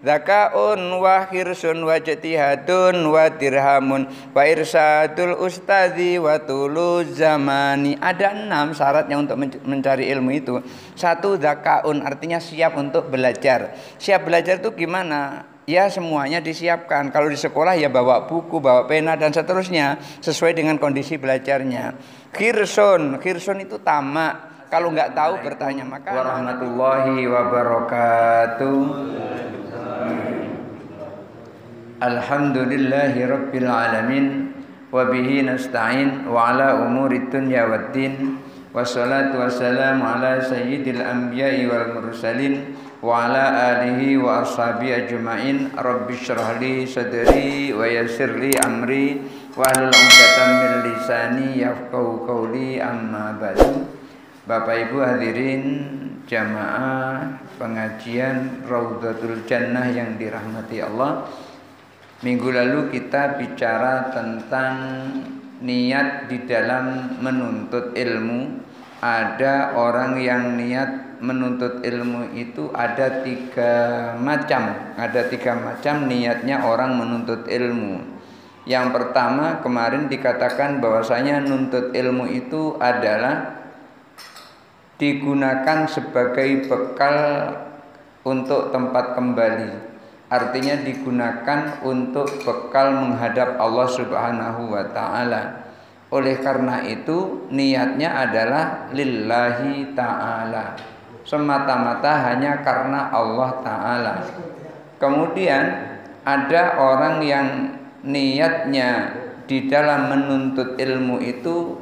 Zakaun wa khirsun wa jatihadun wa dirhamun wa irsadul ustadzi wa tuluz zamani. Ada 6 syaratnya untuk mencari ilmu itu. 1, zakaun, artinya siap untuk belajar. Siap belajar itu gimana? Ya semuanya disiapkan. Kalau di sekolah ya bawa buku, bawa pena dan seterusnya sesuai dengan kondisi belajarnya. Khirsun itu tamak. Kalau nggak tahu bertanya. Maka warahmatullahi wabarakatuh. Alhamdulillahi rabbil alamin wa bihi nasta'in wa ala umuri dunya waddin wassalatu wassalamu ala sayyidil anbiya'i wal mursalin wa ala alihi wa ashabihi ajma'in. Rabbi shrah li sadri wa yassir li amri wa hlul 'uqdatam min lisani yafqahu qawli, amma ba'du. Bapak Ibu hadirin jamaah pengajian Raudhatul Jannah yang dirahmati Allah. Minggu lalu kita bicara tentang niat di dalam menuntut ilmu. Ada orang yang niat menuntut ilmu itu ada 3 macam. Ada 3 macam niatnya orang menuntut ilmu. Yang pertama kemarin dikatakan bahwasanya nuntut ilmu itu adalah digunakan sebagai bekal untuk tempat kembali. Artinya digunakan untuk bekal menghadap Allah Subhanahu wa ta'ala. Oleh karena itu niatnya adalah lillahi ta'ala, semata-mata hanya karena Allah ta'ala. Kemudian ada orang yang niatnya di dalam menuntut ilmu itu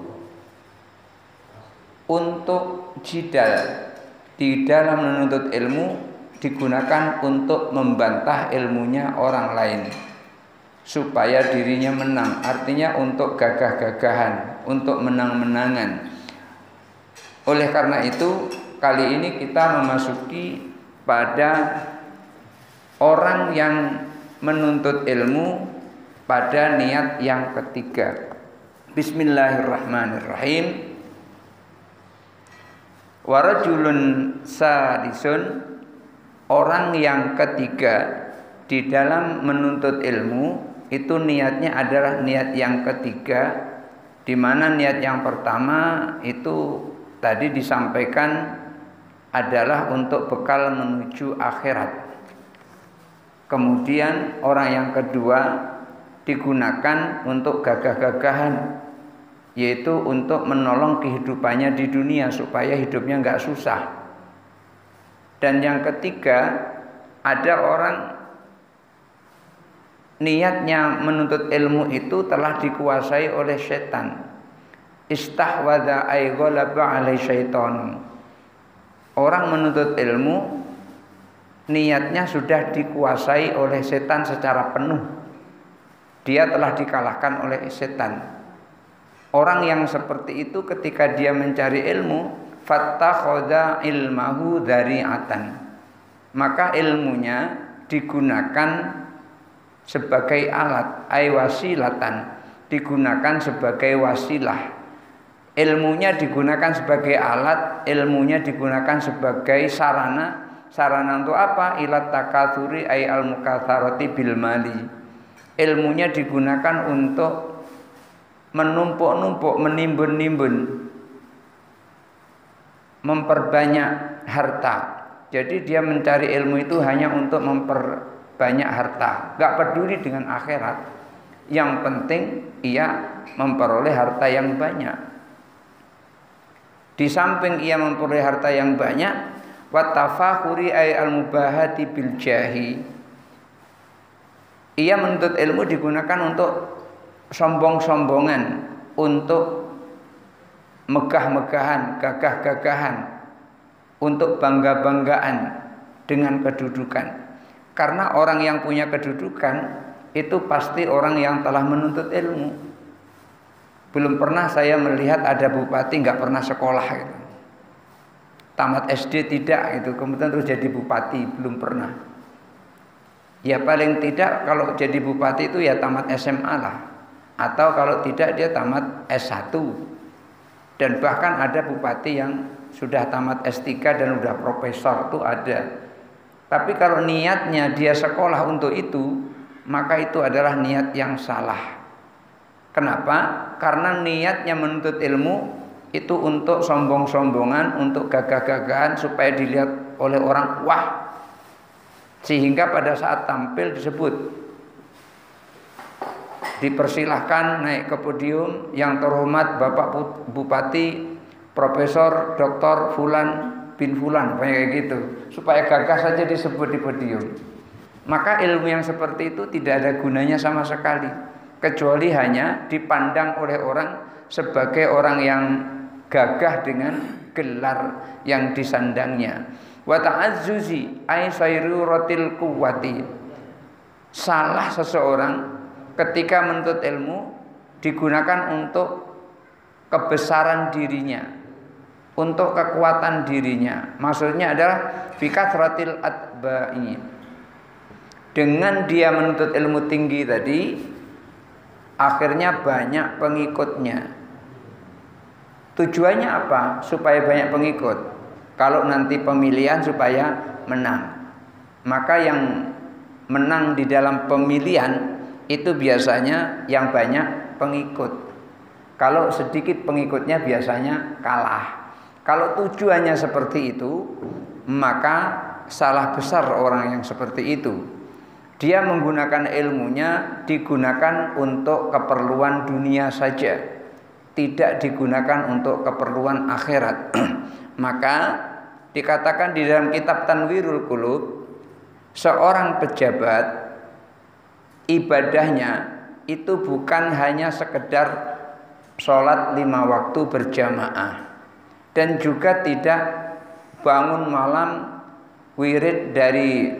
untuk jidal. Di dalam menuntut ilmu digunakan untuk membantah ilmunya orang lain supaya dirinya menang, artinya untuk gagah-gagahan, untuk menang-menangan. Oleh karena itu kali ini kita memasuki pada orang yang menuntut ilmu pada niat yang ketiga. Bismillahirrahmanirrahim. Warajulun sadisun, orang yang ketiga di dalam menuntut ilmu itu niatnya adalah niat yang ketiga, di mana niat yang pertama itu tadi disampaikan adalah untuk bekal menuju akhirat. Kemudian orang yang kedua digunakan untuk gagah-gagahan, yaitu untuk menolong kehidupannya di dunia supaya hidupnya nggak susah. Dan yang ketiga, ada orang niatnya menuntut ilmu itu telah dikuasai oleh setan. Istahwadha ay ghalaba alai syaitan. Orang menuntut ilmu niatnya sudah dikuasai oleh setan secara penuh. Dia telah dikalahkan oleh setan. Orang yang seperti itu ketika dia mencari ilmu, fattakhadha ilmahu dhari'atan, maka ilmunya digunakan sebagai alat, ay wasilatan, digunakan sebagai wasilah. Ilmunya digunakan sebagai alat, ilmunya digunakan sebagai sarana. Sarana untuk apa? Ilat takatsuri ay al-mukatsarati bil mali. Ilmunya digunakan untuk menumpuk-numpuk, menimbun-nimbun, memperbanyak harta. Jadi dia mencari ilmu itu hanya untuk memperbanyak harta, gak peduli dengan akhirat. Yang penting ia memperoleh harta yang banyak. Di samping ia memperoleh harta yang banyak, wattafakhuri ay al-mubahati bil jahi, ia menuntut ilmu digunakan untuk sombong-sombongan, untuk megah-megahan, gagah-gagahan, untuk bangga-banggaan dengan kedudukan. Karena orang yang punya kedudukan itu pasti orang yang telah menuntut ilmu. Belum pernah saya melihat ada bupati nggak pernah sekolah gitu. Tamat SD tidak gitu, kemudian terus jadi bupati, belum pernah. Ya paling tidak kalau jadi bupati itu ya tamat SMA lah, atau kalau tidak dia tamat S1. Dan bahkan ada bupati yang sudah tamat S3 dan sudah profesor, itu ada. Tapi kalau niatnya dia sekolah untuk itu, maka itu adalah niat yang salah. Kenapa? Karena niatnya menuntut ilmu itu untuk sombong-sombongan, untuk gagah-gagahan supaya dilihat oleh orang, wah. Sehingga pada saat tampil disebut, dipersilahkan naik ke podium yang terhormat Bapak Bupati Profesor Dr. Fulan bin Fulan, kayak gitu, supaya gagah saja disebut di podium. Maka ilmu yang seperti itu tidak ada gunanya sama sekali, kecuali hanya dipandang oleh orang sebagai orang yang gagah dengan gelar yang disandangnya. Wa ta'azzuzi ay sayruratil quwwati. Salah seseorang ketika menuntut ilmu digunakan untuk kebesaran dirinya, untuk kekuatan dirinya. Maksudnya adalah bikathratil atba'i. Dengan dia menuntut ilmu tinggi tadi, akhirnya banyak pengikutnya. Tujuannya apa? Supaya banyak pengikut. Kalau nanti pemilihan supaya menang. Maka yang menang di dalam pemilihan itu biasanya yang banyak pengikut. Kalau sedikit pengikutnya biasanya kalah. Kalau tujuannya seperti itu, maka salah besar orang yang seperti itu. Dia menggunakan ilmunya digunakan untuk keperluan dunia saja, tidak digunakan untuk keperluan akhirat. Maka dikatakan di dalam kitab Tanwirul Qulub, seorang pejabat ibadahnya itu bukan hanya sekedar sholat 5 waktu berjamaah, dan juga tidak bangun malam wirid dari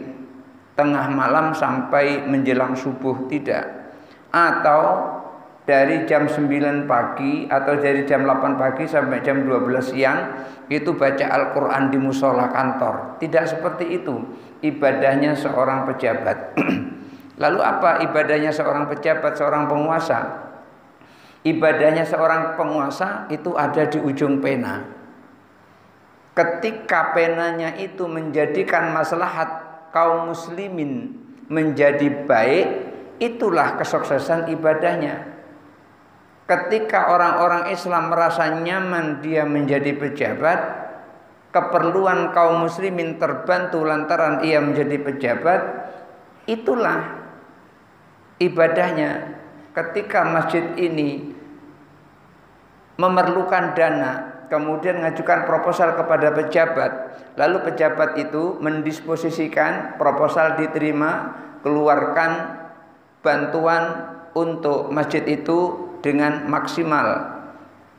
tengah malam sampai menjelang subuh, tidak. Atau dari jam 9 pagi atau dari jam 8 pagi sampai jam 12 siang itu baca Al-Quran di musola kantor. Tidak seperti itu ibadahnya seorang pejabat. Lalu apa ibadahnya seorang pejabat, seorang penguasa? Ibadahnya seorang penguasa itu ada di ujung pena. Ketika penanya itu menjadikan maslahat kaum muslimin menjadi baik, itulah kesuksesan ibadahnya. Ketika orang-orang Islam merasa nyaman dia menjadi pejabat, keperluan kaum muslimin terbantu lantaran ia menjadi pejabat, itulah ibadahnya. Ketika masjid ini memerlukan dana, kemudian mengajukan proposal kepada pejabat, lalu pejabat itu mendisposisikan proposal, diterima, keluarkan bantuan untuk masjid itu dengan maksimal.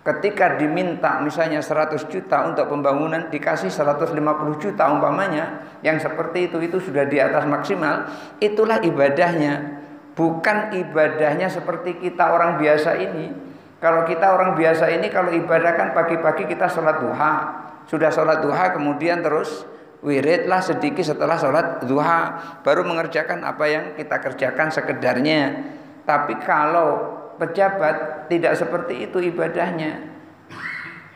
Ketika diminta misalnya 100 juta untuk pembangunan, dikasih 150 juta umpamanya, yang seperti itu sudah di atas maksimal. Itulah ibadahnya. Bukan ibadahnya seperti kita orang biasa ini. Kalau kita orang biasa ini, kalau ibadah kan pagi-pagi kita sholat duha. Sudah sholat duha kemudian terus wiridlah sedikit setelah sholat duha, baru mengerjakan apa yang kita kerjakan sekedarnya. Tapi kalau pejabat tidak seperti itu ibadahnya.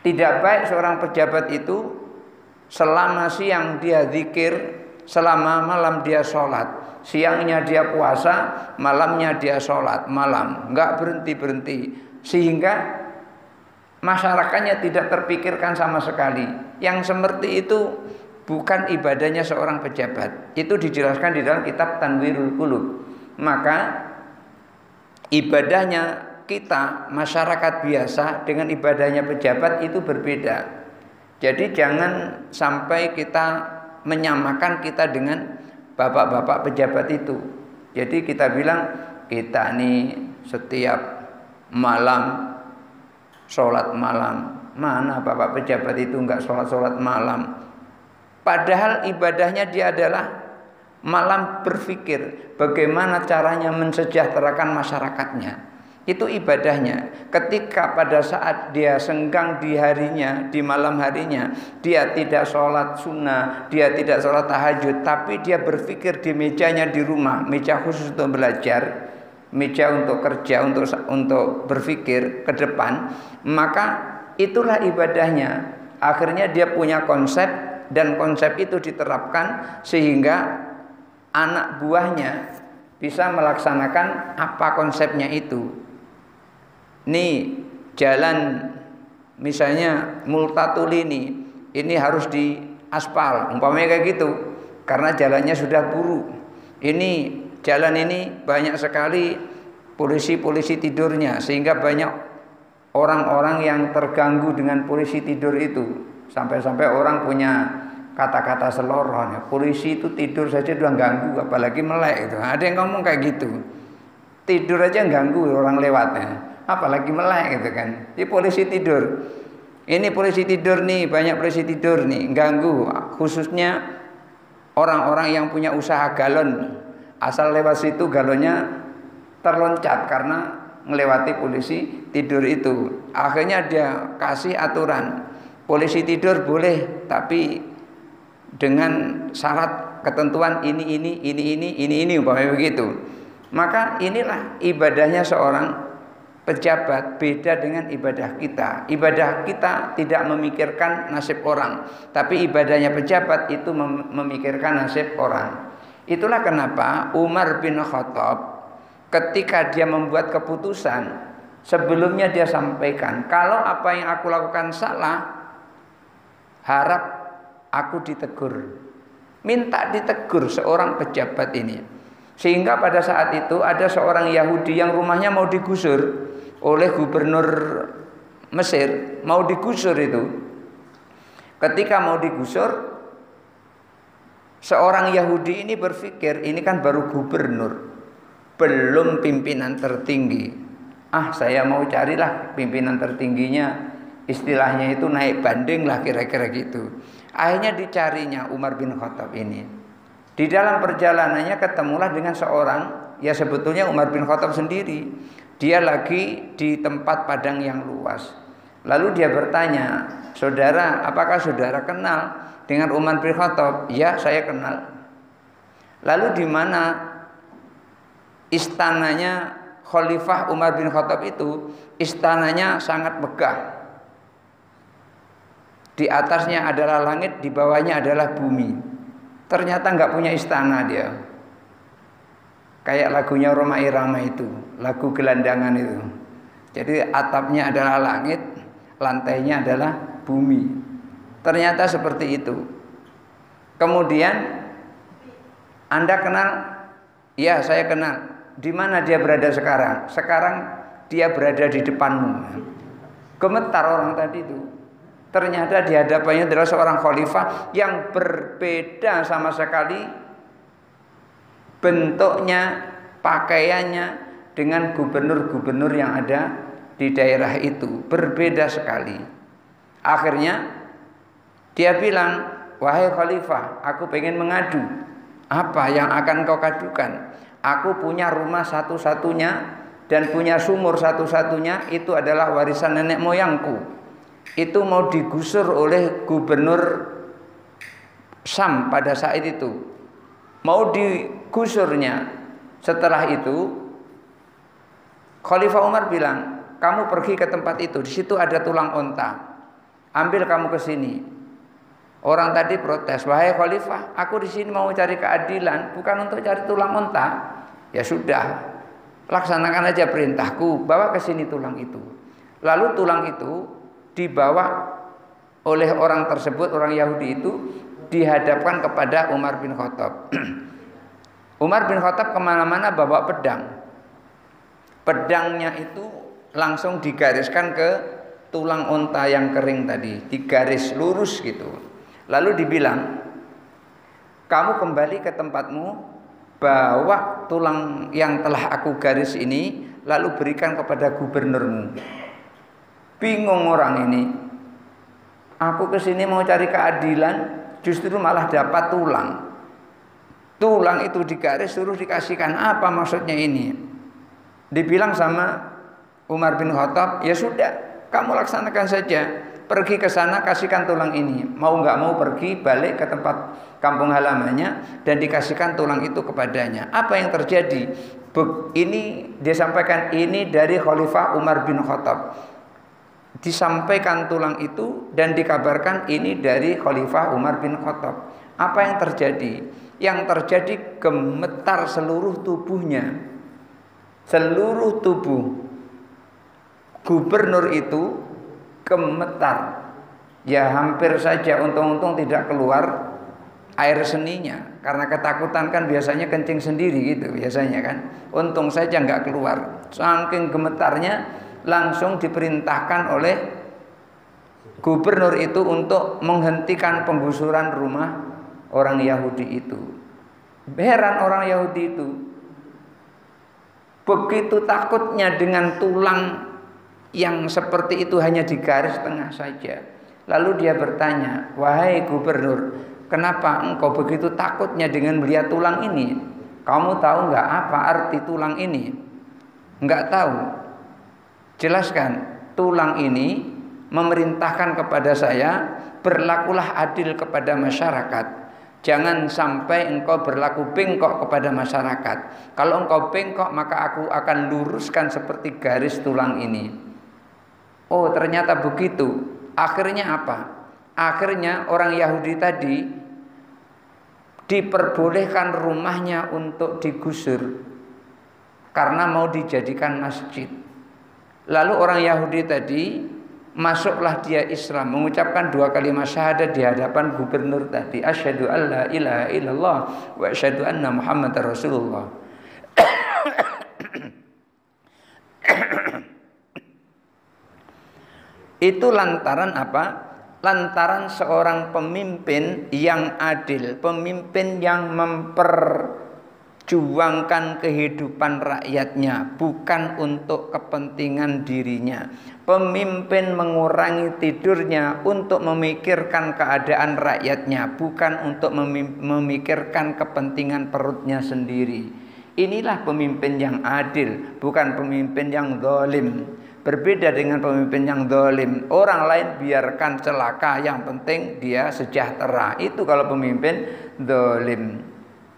Tidak baik seorang pejabat itu selama siang dia zikir, selama malam dia sholat. Siangnya dia puasa, malamnya dia sholat malam, enggak berhenti-berhenti, sehingga masyarakatnya tidak terpikirkan sama sekali. Yang seperti itu bukan ibadahnya seorang pejabat. Itu dijelaskan di dalam kitab Tanwirul Qulub. Maka ibadahnya kita masyarakat biasa dengan ibadahnya pejabat itu berbeda. Jadi jangan sampai kita menyamakan kita dengan bapak-bapak pejabat itu. Jadi kita bilang kita nih setiap malam sholat malam. Mana bapak pejabat itu enggak sholat malam? Padahal ibadahnya dia adalah malam berpikir bagaimana caranya mensejahterakan masyarakatnya. Itu ibadahnya. Ketika pada saat dia senggang di harinya, di malam harinya, dia tidak sholat sunnah, dia tidak sholat tahajud, tapi dia berpikir di mejanya di rumah, meja khusus untuk belajar, meja untuk kerja, untuk berpikir ke depan, maka itulah ibadahnya. Akhirnya dia punya konsep dan konsep itu diterapkan sehingga anak buahnya bisa melaksanakan apa konsepnya itu. Nih jalan misalnya Multatuli ini harus diaspal, umpamanya kayak gitu, karena jalannya sudah buruk. Ini jalan ini banyak sekali polisi-polisi tidurnya, sehingga banyak orang-orang yang terganggu dengan polisi tidur itu. Sampai-sampai orang punya kata-kata seloroh, polisi itu tidur saja udah ganggu, apalagi melek itu. Ada yang ngomong kayak gitu, tidur aja ganggu orang lewatnya, apalagi melek gitu kan. Ini polisi tidur, ini polisi tidur nih, banyak polisi tidur nih, ganggu khususnya orang-orang yang punya usaha galon. Asal lewat situ galonnya terloncat karena melewati polisi tidur itu. Akhirnya dia kasih aturan, polisi tidur boleh tapi dengan syarat ketentuan ini umpamanya begitu. Maka inilah ibadahnya seorang pejabat, beda dengan ibadah kita. Ibadah kita tidak memikirkan nasib orang, tapi ibadahnya pejabat itu memikirkan nasib orang. Itulah kenapa Umar bin Khattab ketika dia membuat keputusan, sebelumnya dia sampaikan, kalau apa yang aku lakukan salah, harap aku ditegur. Minta ditegur seorang pejabat ini. Sehingga pada saat itu ada seorang Yahudi yang rumahnya mau digusur oleh gubernur Mesir, mau digusur itu. Ketika mau digusur, seorang Yahudi ini berpikir, ini kan baru gubernur, belum pimpinan tertinggi. Saya mau carilah pimpinan tertingginya, istilahnya itu naik banding lah kira-kira gitu. Akhirnya dicarinya Umar bin Khattab ini. Di dalam perjalanannya ketemulah dengan seorang, ya sebetulnya Umar bin Khattab sendiri. Dia lagi di tempat padang yang luas. Lalu dia bertanya, saudara, apakah saudara kenal dengan Umar bin Khattab? Ya, saya kenal. Lalu di mana istananya Khalifah Umar bin Khattab itu? Istananya sangat megah. Di atasnya adalah langit, di bawahnya adalah bumi. Ternyata nggak punya istana dia. Kayak lagunya Rhoma Irama itu, lagu gelandangan itu. Jadi atapnya adalah langit, lantainya adalah bumi. Ternyata seperti itu. Kemudian Anda kenal? Ya, saya kenal. Di mana dia berada sekarang? Sekarang dia berada di depanmu. Gemetar orang tadi itu. Ternyata di hadapannya adalah seorang khalifah yang berbeda sama sekali bentuknya, pakaiannya dengan gubernur-gubernur yang ada di daerah itu. Berbeda sekali. Akhirnya dia bilang, wahai khalifah, aku pengen mengadu. Apa yang akan kau kadukan? Aku punya rumah satu-satunya dan punya sumur satu-satunya, itu adalah warisan nenek moyangku. Itu mau digusur oleh gubernur Syam pada saat itu. Mau digusurnya. Setelah itu Khalifah Umar bilang, kamu pergi ke tempat itu, di situ ada tulang onta. Ambil kamu ke sini. Orang tadi protes, wahai Khalifah, aku di sini mau cari keadilan, bukan untuk cari tulang onta. Ya sudah, laksanakan aja perintahku, bawa ke sini tulang itu. Lalu tulang itu dibawa oleh orang tersebut, orang Yahudi itu, dihadapkan kepada Umar bin Khattab. Umar bin Khattab kemana-mana bawa pedang. Pedangnya itu langsung digariskan ke tulang onta yang kering tadi, digaris lurus gitu. Lalu dibilang, kamu kembali ke tempatmu, bawa tulang yang telah aku garis ini, lalu berikan kepada gubernurmu. Bingung orang ini. Aku kesini mau cari keadilan, justru malah dapat tulang. Tulang itu digaris, suruh dikasihkan. Apa maksudnya ini? Dibilang sama Umar bin Khattab, ya sudah, kamu laksanakan saja. Pergi ke sana, kasihkan tulang ini. Mau nggak mau pergi, balik ke tempat kampung halamannya dan dikasihkan tulang itu kepadanya. Apa yang terjadi? Ini dia sampaikan, ini dari Khalifah Umar bin Khattab. disampaikan tulang itu dan dikabarkan ini dari Khalifah Umar bin Khattab. Apa yang terjadi? Yang terjadi gemetar seluruh tubuhnya. Seluruh tubuh gubernur itu gemetar. Ya hampir saja untung-untung tidak keluar air seninya. Karena ketakutan kan biasanya kencing sendiri gitu biasanya kan. Untung saja nggak keluar. Saking gemetarnya langsung diperintahkan oleh gubernur itu untuk menghentikan penggusuran rumah orang Yahudi itu. Heran orang Yahudi itu. Begitu takutnya dengan tulang yang seperti itu hanya di garis tengah saja. Lalu dia bertanya, "Wahai gubernur, kenapa engkau begitu takutnya dengan melihat tulang ini? Kamu tahu nggak apa arti tulang ini?" Nggak tahu. Jelaskan. Tulang ini memerintahkan kepada saya, berlakulah adil kepada masyarakat. Jangan sampai engkau berlaku bengkok kepada masyarakat. Kalau engkau bengkok, maka aku akan luruskan seperti garis tulang ini. Oh, ternyata begitu. Akhirnya apa? Akhirnya orang Yahudi tadi diperbolehkan rumahnya untuk digusur karena mau dijadikan masjid. Lalu orang Yahudi tadi masuklah dia Islam, mengucapkan 2 kalimat syahadat di hadapan gubernur tadi. Asyhadu alla ilaha illallah wa asyhadu anna Muhammadar Rasulullah. Itu lantaran apa? Lantaran seorang pemimpin yang adil, pemimpin yang memperjuangkan kehidupan rakyatnya, bukan untuk kepentingan dirinya. Pemimpin mengurangi tidurnya untuk memikirkan keadaan rakyatnya, bukan untuk memikirkan kepentingan perutnya sendiri. Inilah pemimpin yang adil, bukan pemimpin yang zalim. Berbeda dengan pemimpin yang zalim. Orang lain biarkan celaka, yang penting dia sejahtera. Itu kalau pemimpin zalim.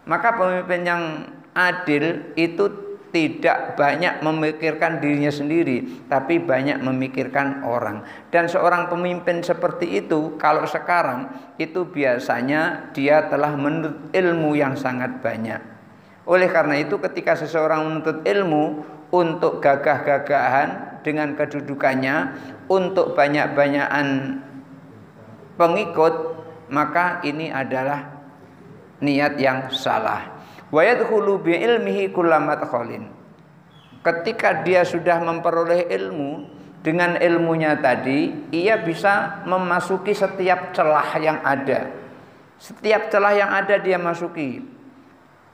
Maka pemimpin yang adil itu tidak banyak memikirkan dirinya sendiri, tapi banyak memikirkan orang. Dan seorang pemimpin seperti itu, kalau sekarang itu biasanya dia telah menuntut ilmu yang sangat banyak. Oleh karena itu ketika seseorang menuntut ilmu untuk gagah-gagahan dengan kedudukannya, untuk banyak-banyakan pengikut, maka ini adalah niat yang salah. Wa yadkhulu bi ilmihi kullamadkhalin. Ketika dia sudah memperoleh ilmu, dengan ilmunya tadi ia bisa memasuki setiap celah yang ada. Setiap celah yang ada dia masuki.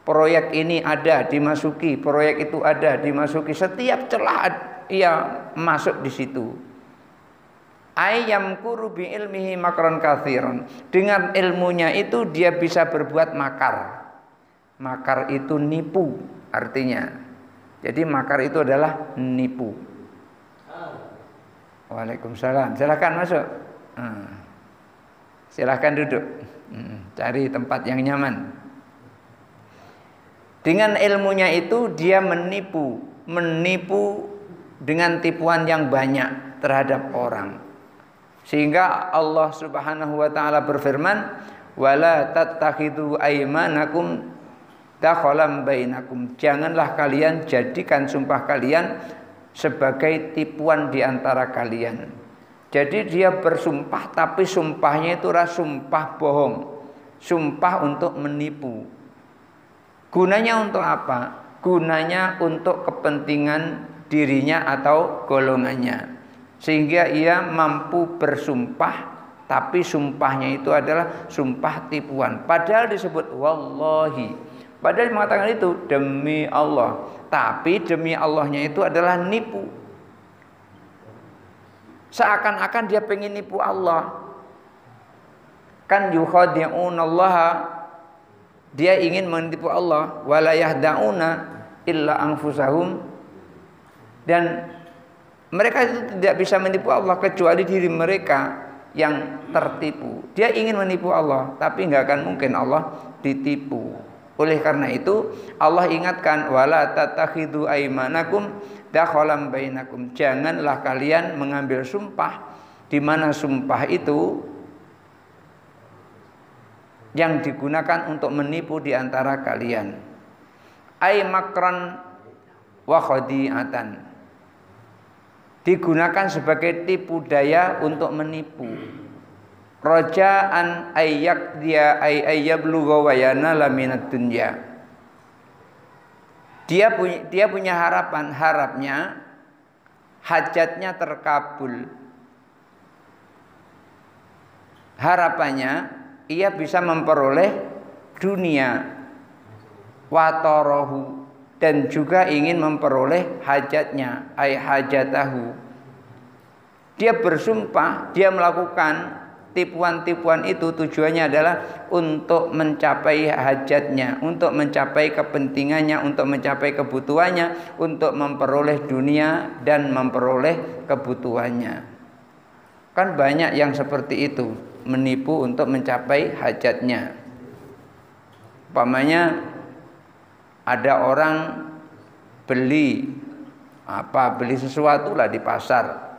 Proyek ini ada, dimasuki. Proyek itu ada, dimasuki. Setiap celah ia masuk di situ. Ayyam kuru bi ilmihi makron kathiron. Dengan ilmunya itu dia bisa berbuat makar. Makar itu nipu artinya. Jadi makar itu adalah nipu. Waalaikumsalam. Silakan masuk. Silakan duduk. Cari tempat yang nyaman. Dengan ilmunya itu dia menipu dengan tipuan yang banyak terhadap orang. Sehingga Allah Subhanahu wa taala berfirman, "Wala tattakhidhu aymanakum dakhalan bainakum." Janganlah kalian jadikan sumpah kalian sebagai tipuan di antara kalian. Jadi dia bersumpah tapi sumpahnya itu sumpah bohong. Sumpah untuk menipu. Gunanya untuk apa? Gunanya untuk kepentingan dirinya atau golongannya. Sehingga ia mampu bersumpah, tapi sumpahnya itu adalah sumpah tipuan. Padahal disebut wallahi. Padahal mengatakan itu demi Allah. Tapi demi Allahnya itu adalah nipu. Seakan-akan dia pengen nipu Allah. Kan yukhadi'unallaha. Dia ingin menipu Allah, wala yahda'una illa anfusahum, dan mereka itu tidak bisa menipu Allah kecuali diri mereka yang tertipu. Dia ingin menipu Allah, tapi nggak akan mungkin Allah ditipu. Oleh karena itu Allah ingatkan, wala tatakhidu aimanakum dakhalam bainakum. Janganlah kalian mengambil sumpah di mana sumpah itu yang digunakan untuk menipu di antara kalian. Ai makran wa khadi'atan. Digunakan sebagai tipu daya untuk menipu. Raja'an ayyak dia ayyablugha wa yanala minad dunya. Dia punya harapnya hajatnya terkabul. Harapannya ia bisa memperoleh dunia watorohu, dan juga ingin memperoleh hajatnya, ay hajatahu. Dia bersumpah, dia melakukan tipuan-tipuan itu tujuannya adalah untuk mencapai hajatnya, untuk mencapai kepentingannya, untuk mencapai kebutuhannya, untuk memperoleh dunia dan memperoleh kebutuhannya. Kan banyak yang seperti itu, menipu untuk mencapai hajatnya. Umpamanya ada orang beli sesuatu lah di pasar,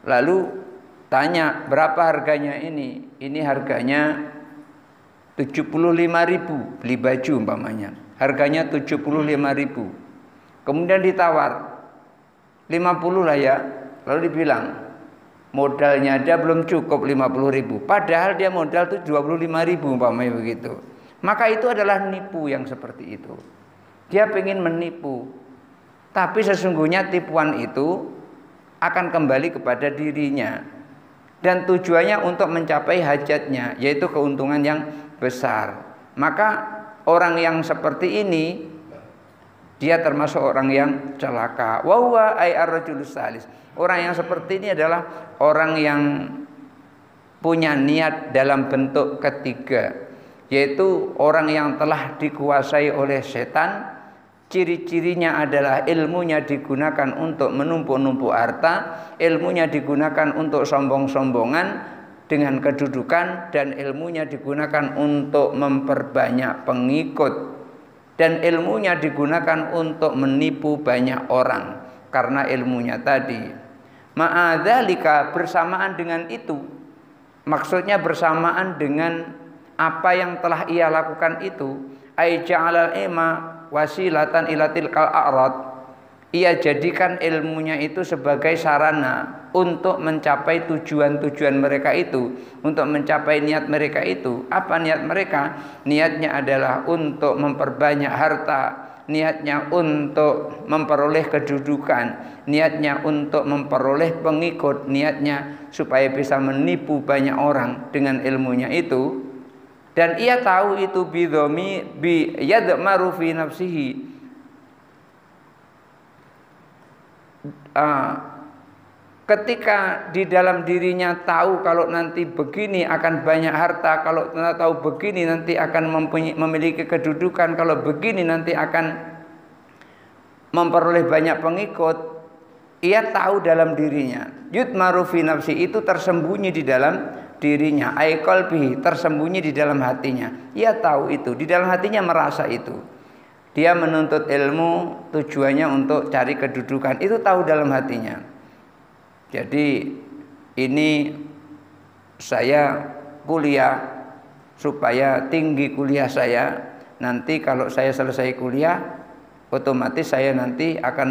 lalu tanya berapa harganya ini harganya 75.000, beli baju umpamanya harganya 75.000, kemudian ditawar 50 lah ya, lalu dibilang modalnya dia belum cukup 50.000, padahal dia modal tuh 25.000 umpamanya begitu. Maka itu adalah nipu yang seperti itu. Dia ingin menipu, tapi sesungguhnya tipuan itu akan kembali kepada dirinya, dan tujuannya untuk mencapai hajatnya, yaitu keuntungan yang besar. Maka orang yang seperti ini dia termasuk orang yang celaka. Wa huwa ay ar-rajulus salis. Orang yang seperti ini adalah orang yang punya niat dalam bentuk ketiga, yaitu orang yang telah dikuasai oleh setan. Ciri-cirinya adalah ilmunya digunakan untuk menumpuk-numpuk harta, ilmunya digunakan untuk sombong-sombongan dengan kedudukan, dan ilmunya digunakan untuk memperbanyak pengikut, dan ilmunya digunakan untuk menipu banyak orang karena ilmunya tadi. Ma'adzalika, bersamaan dengan itu, maksudnya bersamaan dengan apa yang telah ia lakukan itu, ai ja'alal ima wasilatan ila tilkal a'rad, ia jadikan ilmunya itu sebagai sarana untuk mencapai tujuan-tujuan mereka itu, untuk mencapai niat mereka itu. Apa niat mereka? Niatnya adalah untuk memperbanyak harta, niatnya untuk memperoleh kedudukan, niatnya untuk memperoleh pengikut, niatnya supaya bisa menipu banyak orang dengan ilmunya itu. Dan ia tahu itu bi yadmaru fi nafsihi, ketika di dalam dirinya tahu kalau nanti begini akan banyak harta, kalau tahu begini nanti akan memiliki kedudukan, kalau begini nanti akan memperoleh banyak pengikut. Ia tahu dalam dirinya, yudmaru fi nafsi, itu tersembunyi di dalam dirinya, ay qalbihi, tersembunyi di dalam hatinya. Ia tahu itu, di dalam hatinya merasa itu. Dia menuntut ilmu tujuannya untuk cari kedudukan, itu tahu dalam hatinya. Jadi ini saya kuliah supaya tinggi kuliah saya, nanti kalau saya selesai kuliah otomatis saya nanti akan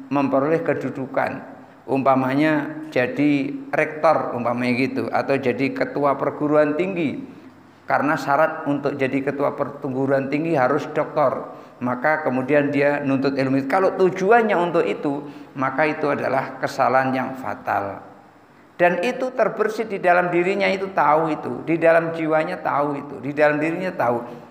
memperoleh kedudukan, umpamanya jadi rektor umpamanya gitu, atau jadi ketua perguruan tinggi. Karena syarat untuk jadi ketua perguruan tinggi harus doktor, maka kemudian dia nuntut ilmu. Kalau tujuannya untuk itu, maka itu adalah kesalahan yang fatal. Dan itu terbersit di dalam dirinya, itu tahu itu, di dalam jiwanya tahu itu, di dalam dirinya tahu.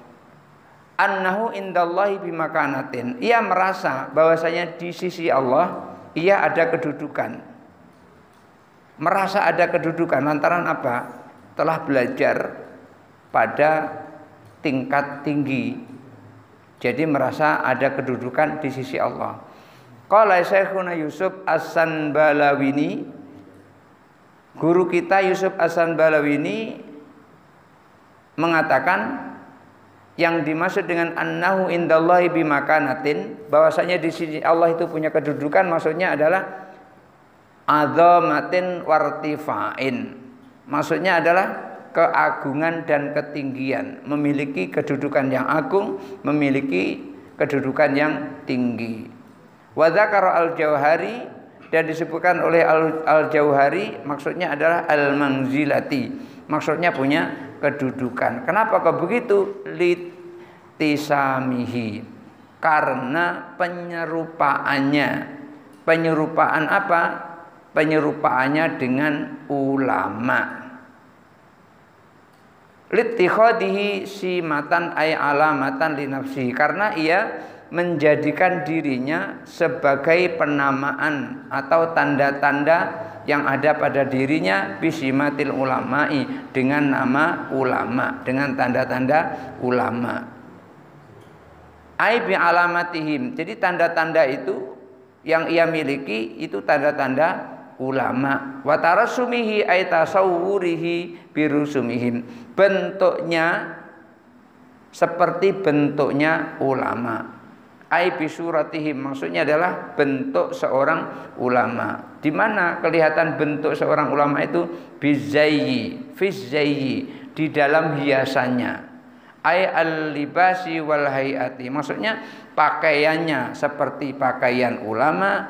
Annahu indallahi bimakanatin, ia merasa bahwasanya di sisi Allah ia ada kedudukan, merasa ada kedudukan lantaran apa? Telah belajar pada tingkat tinggi, jadi merasa ada kedudukan di sisi Allah. Qala Syekhuna Yusuf As-Sanbalawini, guru kita Yusuf As-Sanbalawini mengatakan, Yang dimaksud dengan annahu indallahi bimakanatin, bahwasanya di sisi Allah itu punya kedudukan, maksudnya adalah azamatin wartifa'in. Maksudnya adalah keagungan dan ketinggian, memiliki kedudukan yang agung, memiliki kedudukan yang tinggi. Wa dzakara al-Jauhari, dan disebutkan oleh al-Jauhari maksudnya adalah al-manzilati, maksudnya punya kedudukan. Kenapa kok begitu? Litisamihi, karena penyerupaannya. Penyerupaan apa? Penyerupaannya dengan ulama. Litikhadihi simatan ay alamatan li nafsihi, karena ia menjadikan dirinya sebagai penamaan atau tanda-tanda yang ada pada dirinya, bisimatil ulama'i, dengan nama ulama, dengan tanda-tanda ulama. Ai bi alamatihim, jadi tanda-tanda itu yang ia miliki itu tanda-tanda ulama. Wa tarasumihi ay tasawwurihi birusumihim, bentuknya seperti bentuknya ulama. Ai bisuratihim, maksudnya adalah bentuk seorang ulama. Di mana kelihatan bentuk seorang ulama itu? Bizayyi, fizayyi, di dalam hiasannya. Ai al-libasi wal hayati, maksudnya pakaiannya seperti pakaian ulama,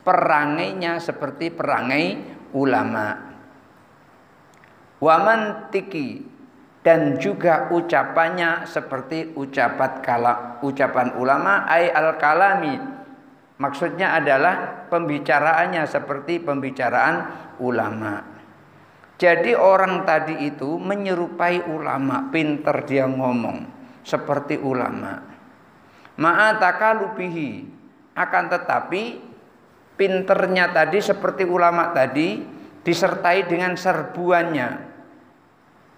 perangainya seperti perangai ulama. Wa mantiki, dan juga ucapannya seperti ucapan ulama, ay al-kalami, maksudnya adalah pembicaraannya seperti pembicaraan ulama. Jadi orang tadi itu menyerupai ulama, pinter dia ngomong seperti ulama. Ma'atakalubihi, akan tetapi pinternya tadi seperti ulama tadi disertai dengan serbuannya,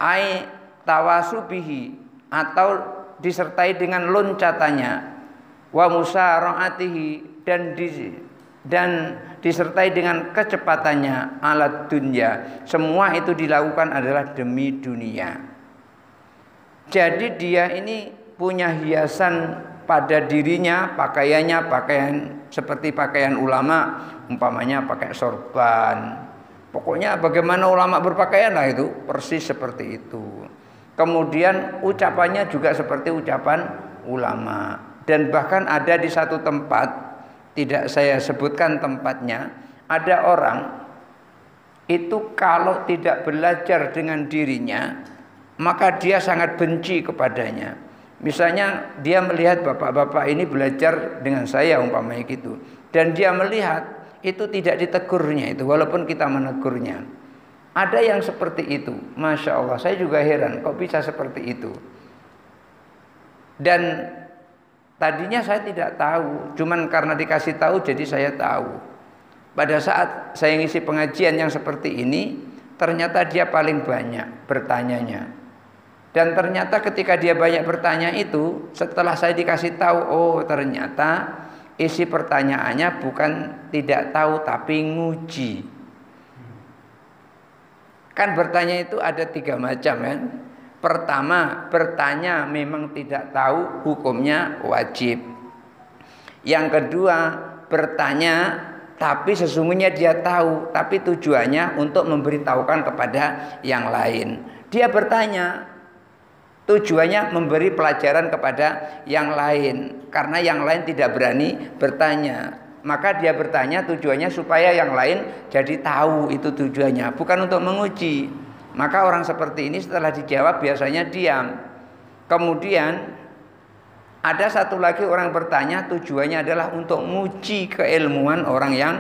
ay tawasubihi, atau disertai dengan loncatannya, wa musara'atihi, dan disertai dengan kecepatannya, alat dunya, semua itu dilakukan adalah demi dunia. Jadi dia ini punya hiasan pada dirinya, pakaiannya pakaian seperti pakaian ulama, umpamanya pakai sorban. Pokoknya bagaimana ulama berpakaian lah itu persis seperti itu. Kemudian ucapannya juga seperti ucapan ulama. Dan bahkan ada di satu tempat, tidak saya sebutkan tempatnya, ada orang itu kalau tidak belajar dengan dirinya, maka dia sangat benci kepadanya. Misalnya dia melihat bapak-bapak ini belajar dengan saya umpamanya gitu, dan dia melihat itu tidak ditegurnya itu, walaupun kita menegurnya. Ada yang seperti itu, Masya Allah, saya juga heran kok bisa seperti itu. Dan tadinya saya tidak tahu, cuman karena dikasih tahu jadi saya tahu. Pada saat saya ngisi pengajian yang seperti ini, ternyata dia paling banyak bertanyanya. Dan ternyata ketika dia banyak bertanya itu, setelah saya dikasih tahu, oh ternyata isi pertanyaannya bukan tidak tahu tapi nguji. Kan bertanya itu ada 3 macam kan. Pertama, bertanya memang tidak tahu, hukumnya wajib. Yang kedua, bertanya tapi sesungguhnya dia tahu, tapi tujuannya untuk memberitahukan kepada yang lain. Dia bertanya, tujuannya memberi pelajaran kepada yang lain, karena yang lain tidak berani bertanya. Maka dia bertanya tujuannya supaya yang lain jadi tahu itu tujuannya, bukan untuk menguji. Maka orang seperti ini setelah dijawab biasanya diam. Kemudian ada satu lagi orang bertanya tujuannya adalah untuk menguji keilmuan orang yang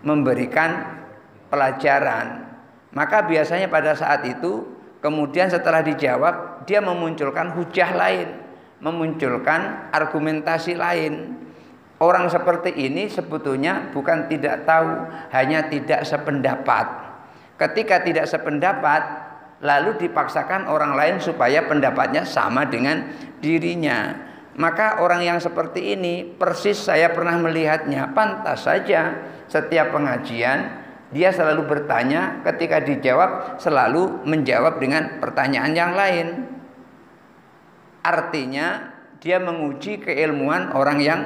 memberikan pelajaran. Maka biasanya pada saat itu kemudian setelah dijawab dia memunculkan hujah lain, memunculkan argumentasi lain. Orang seperti ini sebetulnya bukan tidak tahu, hanya tidak sependapat. Ketika tidak sependapat, lalu dipaksakan orang lain supaya pendapatnya sama dengan dirinya. Maka orang yang seperti ini persis saya pernah melihatnya. Pantas saja setiap pengajian dia selalu bertanya, ketika dijawab selalu menjawab dengan pertanyaan yang lain. Artinya dia menguji keilmuan orang yang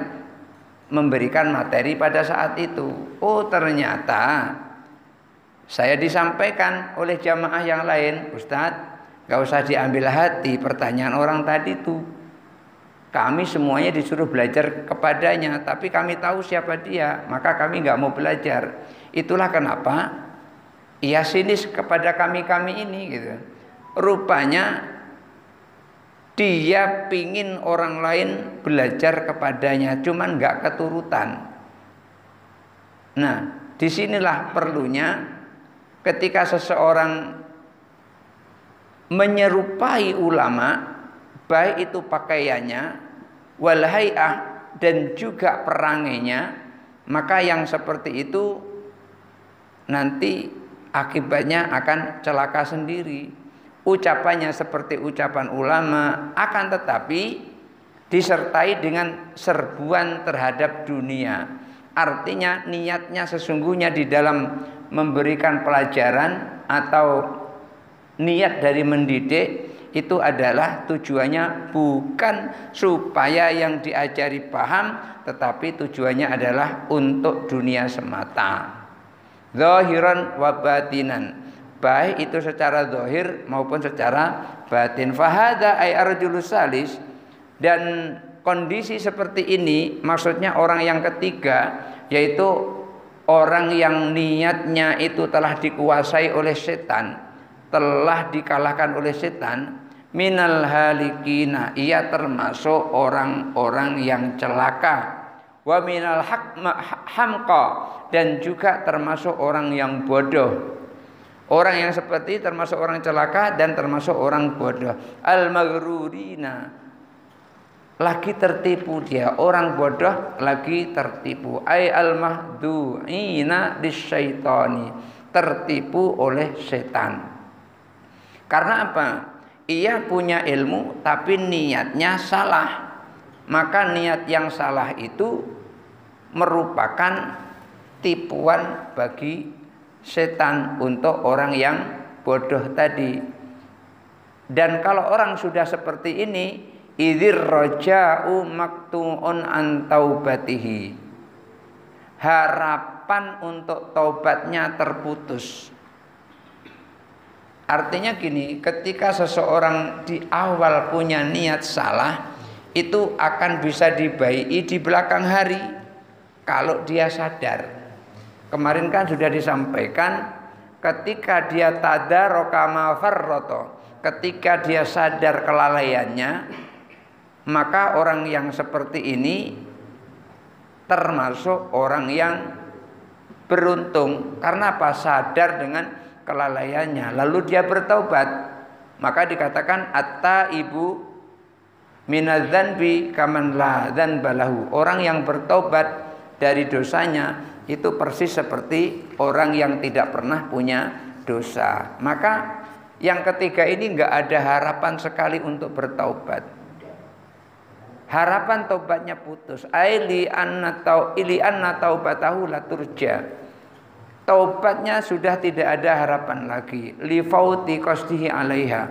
memberikan materi pada saat itu. Oh, ternyata saya disampaikan oleh jamaah yang lain, Ustadz, gak usah diambil hati pertanyaan orang tadi itu. Kami semuanya disuruh belajar kepadanya, tapi kami tahu siapa dia, maka kami gak mau belajar. Itulah kenapa ia sinis kepada kami ini gitu. Rupanya dia pingin orang lain belajar kepadanya, cuman gak keturutan. Nah, disinilah perlunya ketika seseorang menyerupai ulama, baik itu pakaiannya, wal hay'ah, dan juga perangainya, maka yang seperti itu nanti akibatnya akan celaka sendiri. Ucapannya seperti ucapan ulama, akan tetapi disertai dengan serbuan terhadap dunia. Artinya niatnya sesungguhnya di dalam memberikan pelajaran atau niat dari mendidik itu adalah tujuannya bukan supaya yang diajari paham, tetapi tujuannya adalah untuk dunia semata. Zahiran wa batinan, baik itu secara zahir maupun secara batin. Fahada ay arjulus salis, dan kondisi seperti ini maksudnya orang yang ketiga, yaitu orang yang niatnya itu telah dikuasai oleh setan, telah dikalahkan oleh setan. Minal halikina, ia termasuk orang-orang yang celaka. Wa minal hamqa, dan juga termasuk orang yang bodoh. Orang yang seperti termasuk orang celaka dan termasuk orang bodoh. Al-maghrurina, lagi tertipu dia, orang bodoh lagi tertipu. Ay al-mahdu'ina disyaitani, tertipu oleh setan. Karena apa? Ia punya ilmu tapi niatnya salah. Maka niat yang salah itu merupakan tipuan bagi setan untuk orang yang bodoh tadi. Dan kalau orang sudah seperti ini, idzir raja'u maktu'un an taubatihi, harapan untuk taubatnya terputus. Artinya gini, ketika seseorang di awal punya niat salah, itu akan bisa dibaiki di belakang hari kalau dia sadar. Kemarin kan sudah disampaikan, ketika dia tadaraka ma farrata, ketika dia sadar kelalaiannya, maka orang yang seperti ini termasuk orang yang beruntung. Karena apa? Sadar dengan kelalaiannya, lalu dia bertaubat. Maka dikatakan at-taibu minadz-dzanbi kaman la dzanba lahu. Orang yang bertaubat dari dosanya itu persis seperti orang yang tidak pernah punya dosa. Maka yang ketiga ini enggak ada harapan sekali untuk bertaubat. Harapan taubatnya putus. Aili anna taubatahu la turja. Taubatnya sudah tidak ada harapan lagi. Li fauti qasdihi 'alaiha,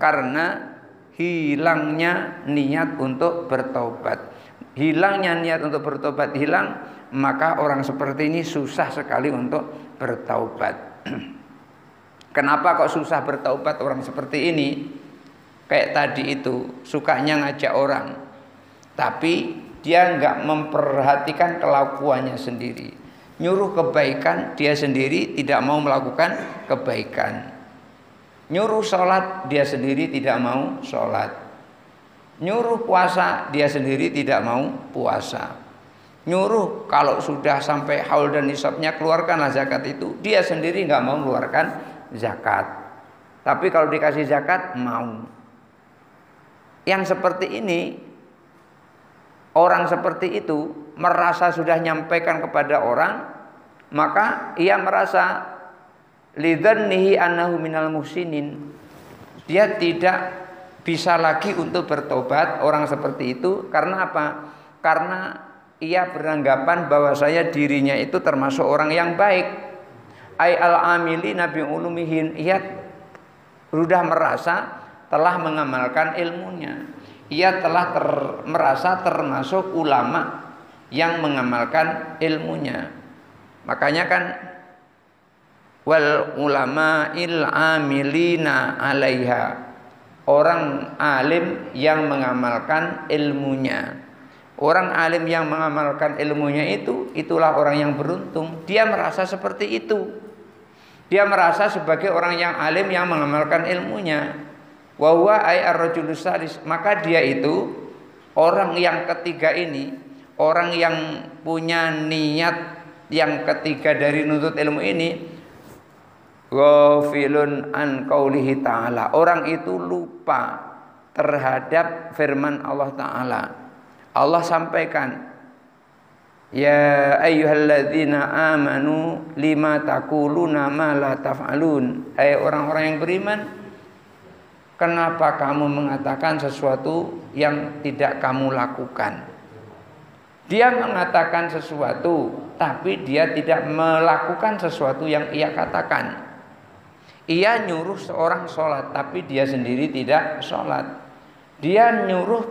karena hilangnya niat untuk bertaubat. Hilangnya niat untuk bertaubat hilang, maka orang seperti ini susah sekali untuk bertaubat. Kenapa kok susah bertaubat orang seperti ini? Kayak tadi itu, sukanya ngajak orang, tapi dia enggak memperhatikan kelakuannya sendiri. Nyuruh kebaikan, dia sendiri tidak mau melakukan kebaikan. Nyuruh sholat, dia sendiri tidak mau sholat. Nyuruh puasa, dia sendiri tidak mau puasa. Nyuruh kalau sudah sampai haul dan nisabnya keluarkanlah zakat itu, dia sendiri nggak mau mengeluarkan zakat. Tapi kalau dikasih zakat mau. Yang seperti ini, orang seperti itu merasa sudah nyampaikan kepada orang, maka ia merasa lidzannihi annahu minal muhsinin. Dia tidak bisa lagi untuk bertobat orang seperti itu. Karena apa? Karena ia beranggapan bahwa dirinya itu termasuk orang yang baik. Ai al-amili nabi ulumihin, ia sudah merasa telah mengamalkan ilmunya. ia telah merasa termasuk ulama yang mengamalkan ilmunya. Makanya kan wal ulama il amilina alaiha, orang alim yang mengamalkan ilmunya. Orang alim yang mengamalkan ilmunya itulah orang yang beruntung. Dia merasa seperti itu. Dia merasa sebagai orang yang alim yang mengamalkan ilmunya. Wa huwa ay ar-rajulus salis, maka dia itu orang yang ketiga ini, orang yang punya niat yang ketiga dari nuntut ilmu ini, ghafilun an qaulihi ta'ala, orang itu lupa terhadap firman Allah Ta'ala. Allah sampaikan, ya ayyuhalladzina amanu lima taquluna ma la taf'alun, hai orang-orang yang beriman, kenapa kamu mengatakan sesuatu yang tidak kamu lakukan? Dia mengatakan sesuatu, tapi dia tidak melakukan sesuatu yang ia katakan. Ia nyuruh seorang sholat, tapi dia sendiri tidak sholat. Dia nyuruh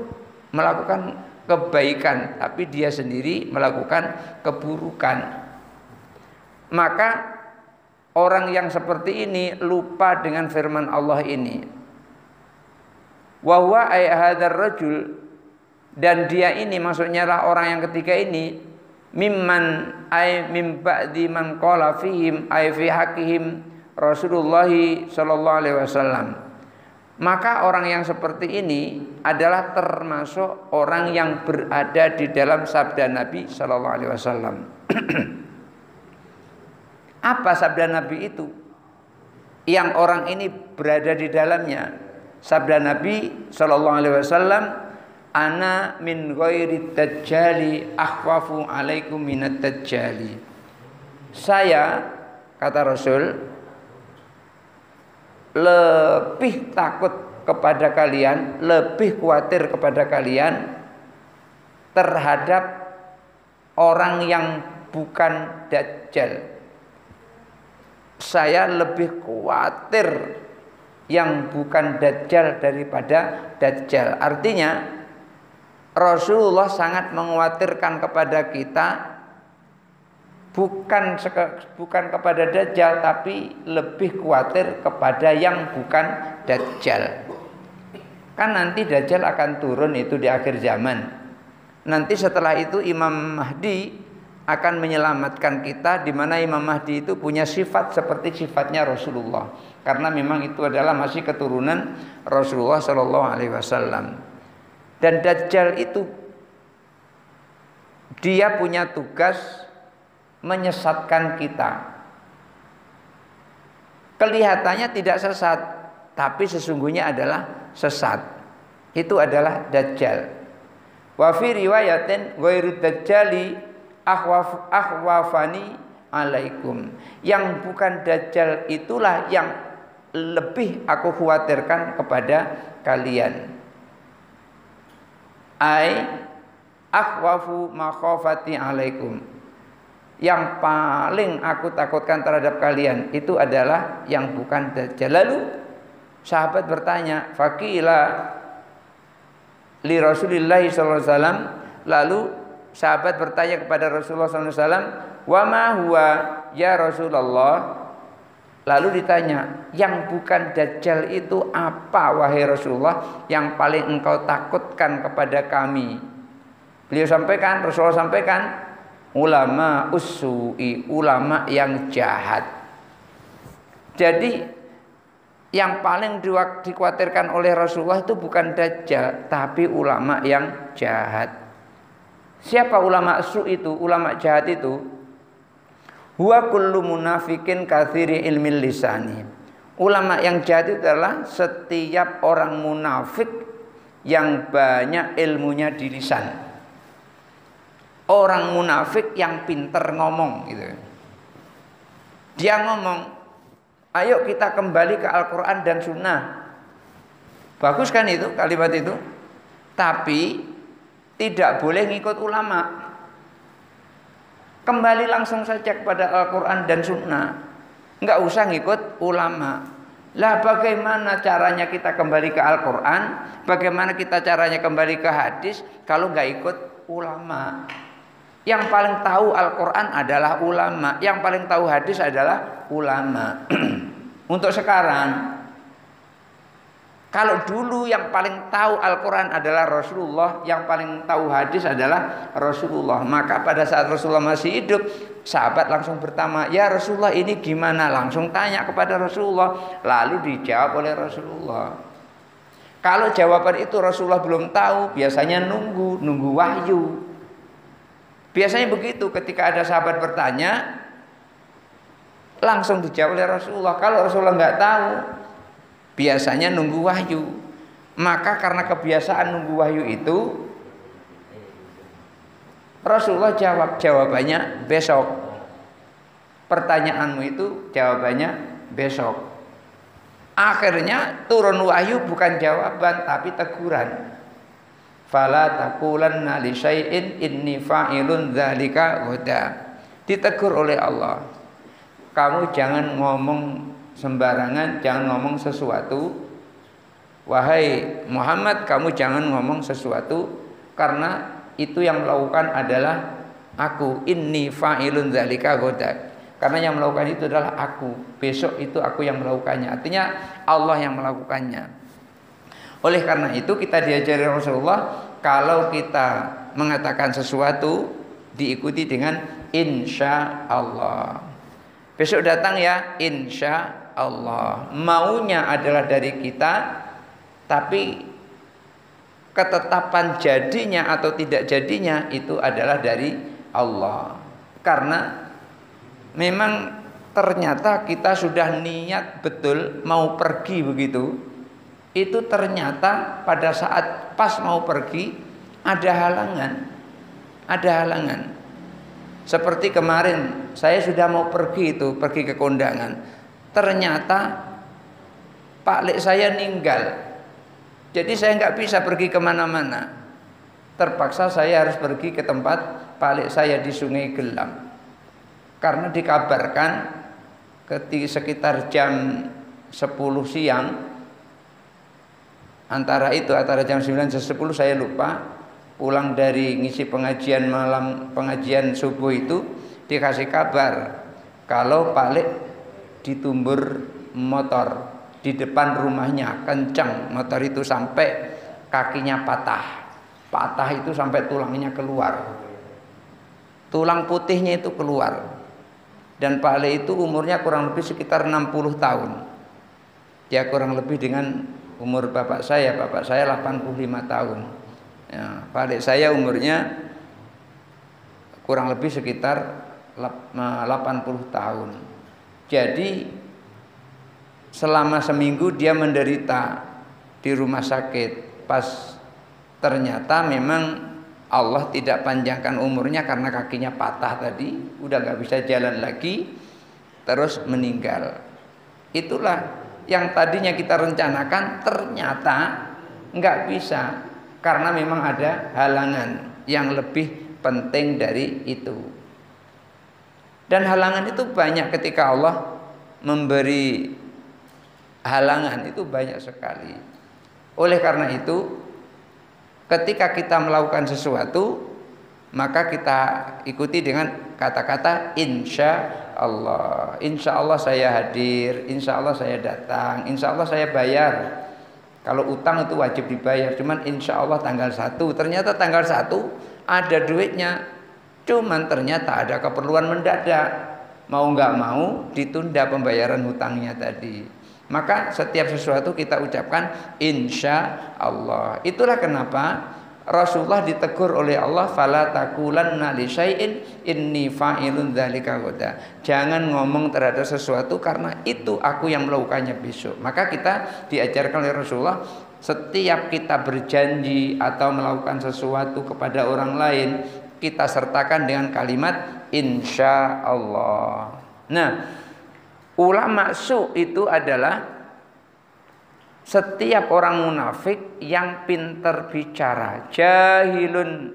melakukan kebaikan, tapi dia sendiri melakukan keburukan. Maka orang yang seperti ini lupa dengan firman Allah ini. Wa huwa ay hadzal rajul, dan dia ini maksudnya lah orang yang ketiga ini, mimman ay mim ba'di man qala fihim ay fi haqqihim Rasulullah sallallahu alaihi wasallam. Maka orang yang seperti ini adalah termasuk orang yang berada di dalam sabda Nabi sallallahu alaihi wasallam. Apa sabda Nabi itu yang orang ini berada di dalamnya? Sabda Nabi sallallahu alaihi wasallam, ana min ghairi dajjali akhwafu alaikum minat dajjali. Saya, kata Rasul, lebih takut kepada kalian, lebih khawatir kepada kalian terhadap orang yang bukan dajjal. Saya lebih khawatir yang bukan dajjal daripada dajjal. Artinya Rasulullah sangat mengkhawatirkan kepada kita bukan kepada dajjal, tapi lebih khawatir kepada yang bukan dajjal. Kan nanti dajjal akan turun itu di akhir zaman. Nanti setelah itu Imam Mahdi akan menyelamatkan kita, di mana Imam Mahdi itu punya sifat seperti sifatnya Rasulullah, karena memang itu adalah masih keturunan Rasulullah Shallallahu Alaihi Wasallam. Dan Dajjal itu dia punya tugas menyesatkan kita. Kelihatannya tidak sesat, tapi sesungguhnya adalah sesat. Itu adalah Dajjal. Wa fi riwayatin ghairu dajjali akhwafani alaikum. Yang bukan dajjal itulah yang lebih aku khawatirkan kepada kalian. Ai akhwafu makhafati alaikum. Yang paling aku takutkan terhadap kalian itu adalah yang bukan dajjal. Lalu sahabat bertanya, faqila li Rasulillah sallallahu alaihi wasallam. Lalu sahabat bertanya kepada Rasulullah SAW, wa ma huwa ya Rasulullah? Lalu ditanya, yang bukan dajjal itu apa wahai Rasulullah yang paling engkau takutkan kepada kami? Beliau sampaikan, Rasulullah sampaikan, ulama usui, ulama yang jahat. Jadi yang paling dikhawatirkan oleh Rasulullah itu bukan dajjal, tapi ulama yang jahat. Siapa ulama su itu, ulama jahat itu? Huwa kullu munafikin katsiri ilmil lisani. Ulama yang jahat itu adalah setiap orang munafik yang banyak ilmunya di lisan. Orang munafik yang pinter ngomong gitu. Dia ngomong, ayo kita kembali ke Al-Quran dan Sunnah. Bagus kan itu kalimat itu? Tapi tidak boleh ngikut ulama. Kembali langsung saja kepada Al-Quran dan Sunnah. Enggak usah ngikut ulama. Lah bagaimana caranya kita kembali ke Al-Quran? Bagaimana kita caranya kembali ke hadis kalau nggak ikut ulama? Yang paling tahu Al-Quran adalah ulama. Yang paling tahu hadis adalah ulama. Untuk sekarang, kalau dulu yang paling tahu Al-Quran adalah Rasulullah, yang paling tahu hadis adalah Rasulullah, maka pada saat Rasulullah masih hidup, sahabat langsung bertanya, ya Rasulullah ini gimana? Langsung tanya kepada Rasulullah, lalu dijawab oleh Rasulullah. Kalau jawaban itu Rasulullah belum tahu, biasanya nunggu wahyu. Biasanya begitu, ketika ada sahabat bertanya, langsung dijawab oleh Rasulullah. Kalau Rasulullah nggak tahu, biasanya nunggu wahyu. Maka karena kebiasaan nunggu wahyu itu, Rasulullah jawabannya besok. Pertanyaanmu itu jawabannya besok. Akhirnya turun wahyu bukan jawaban tapi teguran. Fala taqulanna li syai'in inni fa'ilun dzalika ghadan. Ditegur oleh Allah. Kamu jangan ngomong sembarangan, jangan ngomong sesuatu. Wahai Muhammad, kamu jangan ngomong sesuatu karena itu yang melakukan adalah aku. Inni fa'ilun dzalika ghadan. Karena yang melakukan itu adalah aku. Besok itu aku yang melakukannya. Artinya Allah yang melakukannya. Oleh karena itu kita diajari Rasulullah, kalau kita mengatakan sesuatu diikuti dengan insya Allah. Besok datang ya insya Allah. Maunya adalah dari kita, tapi ketetapan jadinya atau tidak jadinya itu adalah dari Allah. Karena memang ternyata kita sudah niat betul mau pergi begitu. Itu ternyata pada saat pas mau pergi ada halangan. Ada halangan. Seperti kemarin saya sudah mau pergi ke kondangan. Ternyata Pak Lek saya meninggal. Jadi saya nggak bisa pergi kemana-mana. Terpaksa saya harus pergi ke tempat Pak Lek saya di Sungai Gelam. Karena dikabarkan sekitar jam 10 siang, antara jam 9 dan 10 saya lupa, pulang dari ngisi pengajian malam, pengajian subuh itu dikasih kabar kalau Pak Lek ditumbur motor di depan rumahnya, kencang motor itu sampai kakinya patah itu sampai tulangnya keluar, tulang putihnya itu keluar. Dan Pak Lek itu umurnya kurang lebih sekitar 60 tahun. Ya kurang lebih dengan umur bapak saya 85 tahun. Ya, Pak Lek saya umurnya kurang lebih sekitar 80 tahun. Jadi selama seminggu dia menderita di rumah sakit. Pas ternyata memang Allah tidak panjangkan umurnya karena kakinya patah tadi, udah nggak bisa jalan lagi, terus meninggal. Itulah yang tadinya kita rencanakan ternyata nggak bisa karena memang ada halangan yang lebih penting dari itu. Dan halangan itu banyak ketika Allah memberi halangan itu banyak sekali. Oleh karena itu, ketika kita melakukan sesuatu, maka kita ikuti dengan kata-kata insya Allah. Insya Allah saya hadir, insya Allah saya datang, insya Allah saya bayar. Kalau utang itu wajib dibayar, cuman insya Allah tanggal 1. Ternyata tanggal 1 ada duitnya, cuman ternyata ada keperluan mendadak. Mau nggak mau ditunda pembayaran hutangnya tadi. Maka setiap sesuatu kita ucapkan insya Allah. Itulah kenapa Rasulullah ditegur oleh Allah, fala taqulanna li syai'in inni fa'ilun dzalika ghadan. Jangan ngomong terhadap sesuatu karena itu aku yang melakukannya besok. Maka kita diajarkan oleh Rasulullah, setiap kita berjanji atau melakukan sesuatu kepada orang lain, kita sertakan dengan kalimat insya Allah. Nah, ulama su itu adalah setiap orang munafik yang pintar bicara, jahilil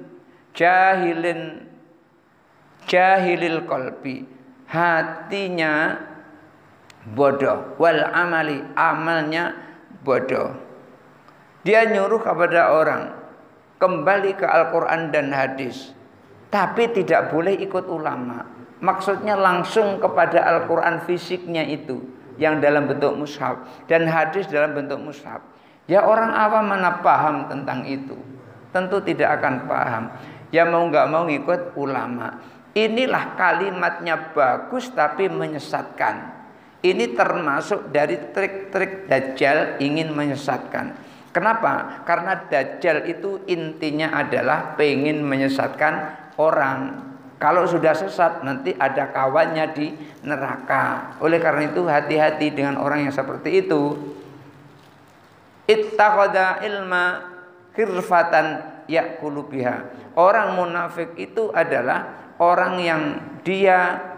qalbi, hatinya bodoh, wal amali, amalnya bodoh. Dia nyuruh kepada orang kembali ke Al-Quran dan hadis, tapi tidak boleh ikut ulama. Maksudnya langsung kepada Al-Quran fisiknya itu, yang dalam bentuk mushaf, dan hadis dalam bentuk mushaf. Ya orang awam mana paham tentang itu? Tentu tidak akan paham. Ya mau nggak mau ngikut ulama. Inilah kalimatnya bagus tapi menyesatkan. Ini termasuk dari trik-trik Dajjal ingin menyesatkan. Kenapa? Karena Dajjal itu intinya adalah pengen menyesatkan orang. Kalau sudah sesat nanti ada kawannya di neraka. Oleh karena itu hati-hati dengan orang yang seperti itu. Ittaqada ilma khirfatan ya'kulu biha. Orang munafik itu adalah orang yang dia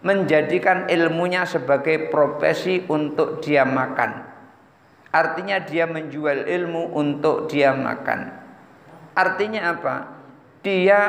menjadikan ilmunya sebagai profesi untuk dia makan. Artinya dia menjual ilmu untuk dia makan. Artinya apa? Dia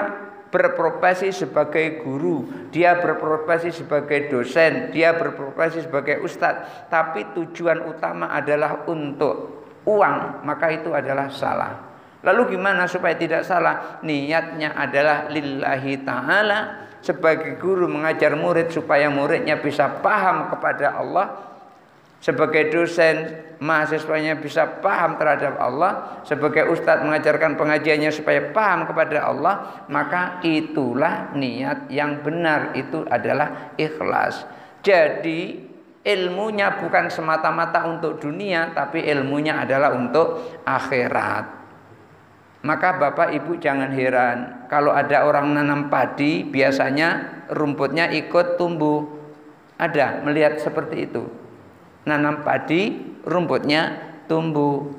berprofesi sebagai guru, dia berprofesi sebagai dosen, dia berprofesi sebagai ustadz, tapi tujuan utama adalah untuk uang, maka itu adalah salah. Lalu gimana supaya tidak salah? Niatnya adalah lillahi ta'ala, sebagai guru mengajar murid supaya muridnya bisa paham kepada Allah. Sebagai dosen, mahasiswanya bisa paham terhadap Allah. Sebagai ustadz mengajarkan pengajiannya supaya paham kepada Allah. Maka itulah niat yang benar, itu adalah ikhlas. Jadi ilmunya bukan semata-mata untuk dunia, tapi ilmunya adalah untuk akhirat. Maka Bapak Ibu jangan heran kalau ada orang nanam padi, biasanya rumputnya ikut tumbuh. Ada melihat seperti itu. Nanam padi, rumputnya tumbuh.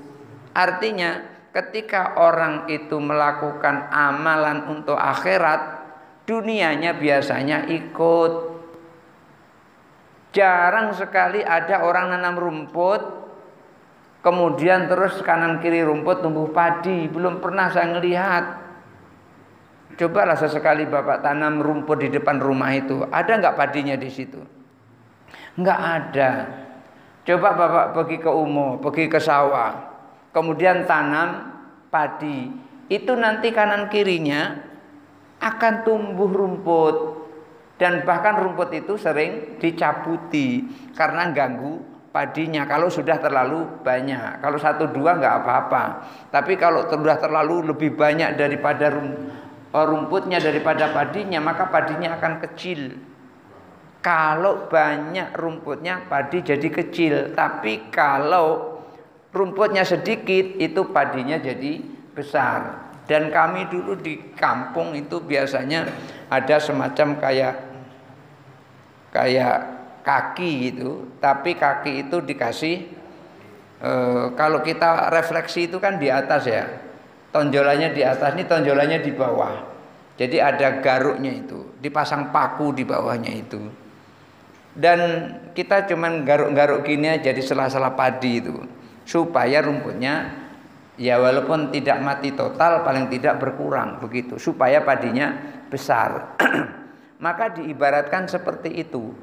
Artinya ketika orang itu melakukan amalan untuk akhirat, dunianya biasanya ikut. Jarang sekali ada orang nanam rumput, kemudian terus kanan kiri rumput tumbuh padi. Belum pernah saya ngelihat. Cobalah sesekali Bapak tanam rumput di depan rumah itu, ada nggak padinya di situ? Nggak ada. Coba Bapak pergi ke Umo, pergi ke sawah, kemudian tanam padi. Itu nanti kanan kirinya akan tumbuh rumput. Dan bahkan rumput itu sering dicabuti karena ganggu padinya kalau sudah terlalu banyak. Kalau 1-2 nggak apa-apa. Tapi kalau sudah terlalu lebih banyak daripada rumputnya daripada padinya, maka padinya akan kecil. Kalau banyak rumputnya, padi jadi kecil. Tapi kalau rumputnya sedikit, itu padinya jadi besar. Dan kami dulu di kampung itu biasanya ada semacam kayak kaki gitu. Tapi kaki itu dikasih, kalau kita refleksi itu kan di atas ya. Tonjolannya di atas, ini tonjolannya di bawah. Jadi ada garuknya itu, dipasang paku di bawahnya itu. Dan kita cuman garuk-garuk gini aja di sela-sela padi itu, supaya rumputnya ya walaupun tidak mati total, paling tidak berkurang begitu, supaya padinya besar. Maka diibaratkan seperti itu.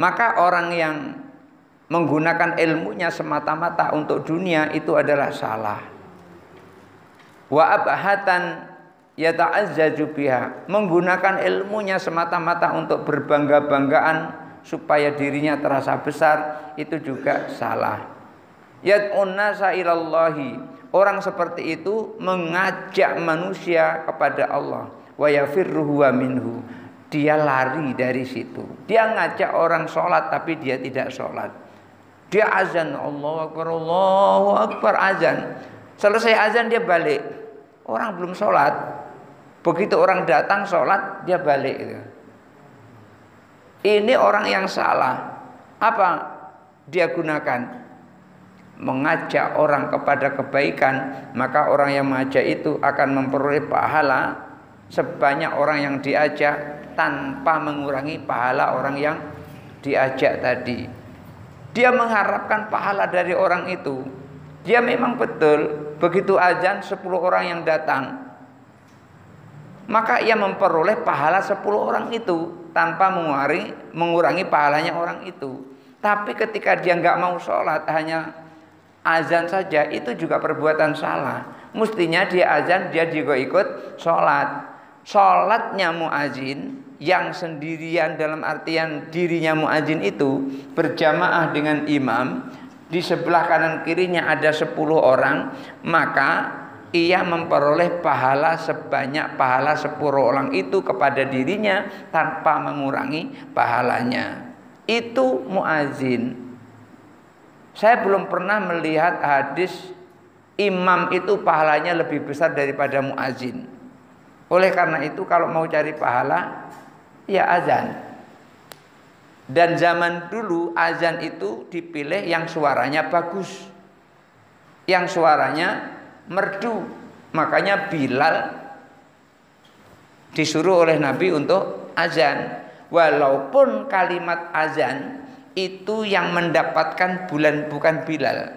Maka orang yang menggunakan ilmunya semata-mata untuk dunia itu adalah salah. Wa abhatan yata'azzaju biha, menggunakan ilmunya semata-mata untuk berbangga-banggaan supaya dirinya terasa besar, itu juga salah. Yad'un nasa ilallahi, orang seperti itu mengajak manusia kepada Allah. Wa yafirruhu wa minhu, dia lari dari situ. Dia ngajak orang sholat tapi dia tidak sholat. Dia azan, Allahu Akbar, azan. Selesai azan dia balik. Orang belum sholat. Begitu orang datang sholat, dia balik. Ini orang yang salah. Apa dia gunakan? Mengajak orang kepada kebaikan. Maka orang yang mengajak itu akan memperoleh pahala sebanyak orang yang diajak, tanpa mengurangi pahala orang yang diajak tadi. Dia mengharapkan pahala dari orang itu. Dia memang betul, begitu azan 10 orang yang datang, maka ia memperoleh pahala 10 orang itu tanpa mengurangi pahalanya orang itu. Tapi ketika dia nggak mau sholat, hanya azan saja, itu juga perbuatan salah. Mestinya dia azan, dia juga ikut sholat. Sholatnya muazin yang sendirian dalam artian dirinya muazin itu berjamaah dengan imam, di sebelah kanan kirinya ada 10 orang, maka ia memperoleh pahala sebanyak pahala 10 orang itu kepada dirinya tanpa mengurangi pahalanya. Itu muazin. Saya belum pernah melihat hadis imam itu pahalanya lebih besar daripada muazin. Oleh karena itu kalau mau cari pahala, ya azan. Dan zaman dulu azan itu dipilih yang suaranya bagus, yang suaranya merdu. Makanya Bilal disuruh oleh Nabi untuk azan. Walaupun kalimat azan itu yang mendapatkan bukan Bilal.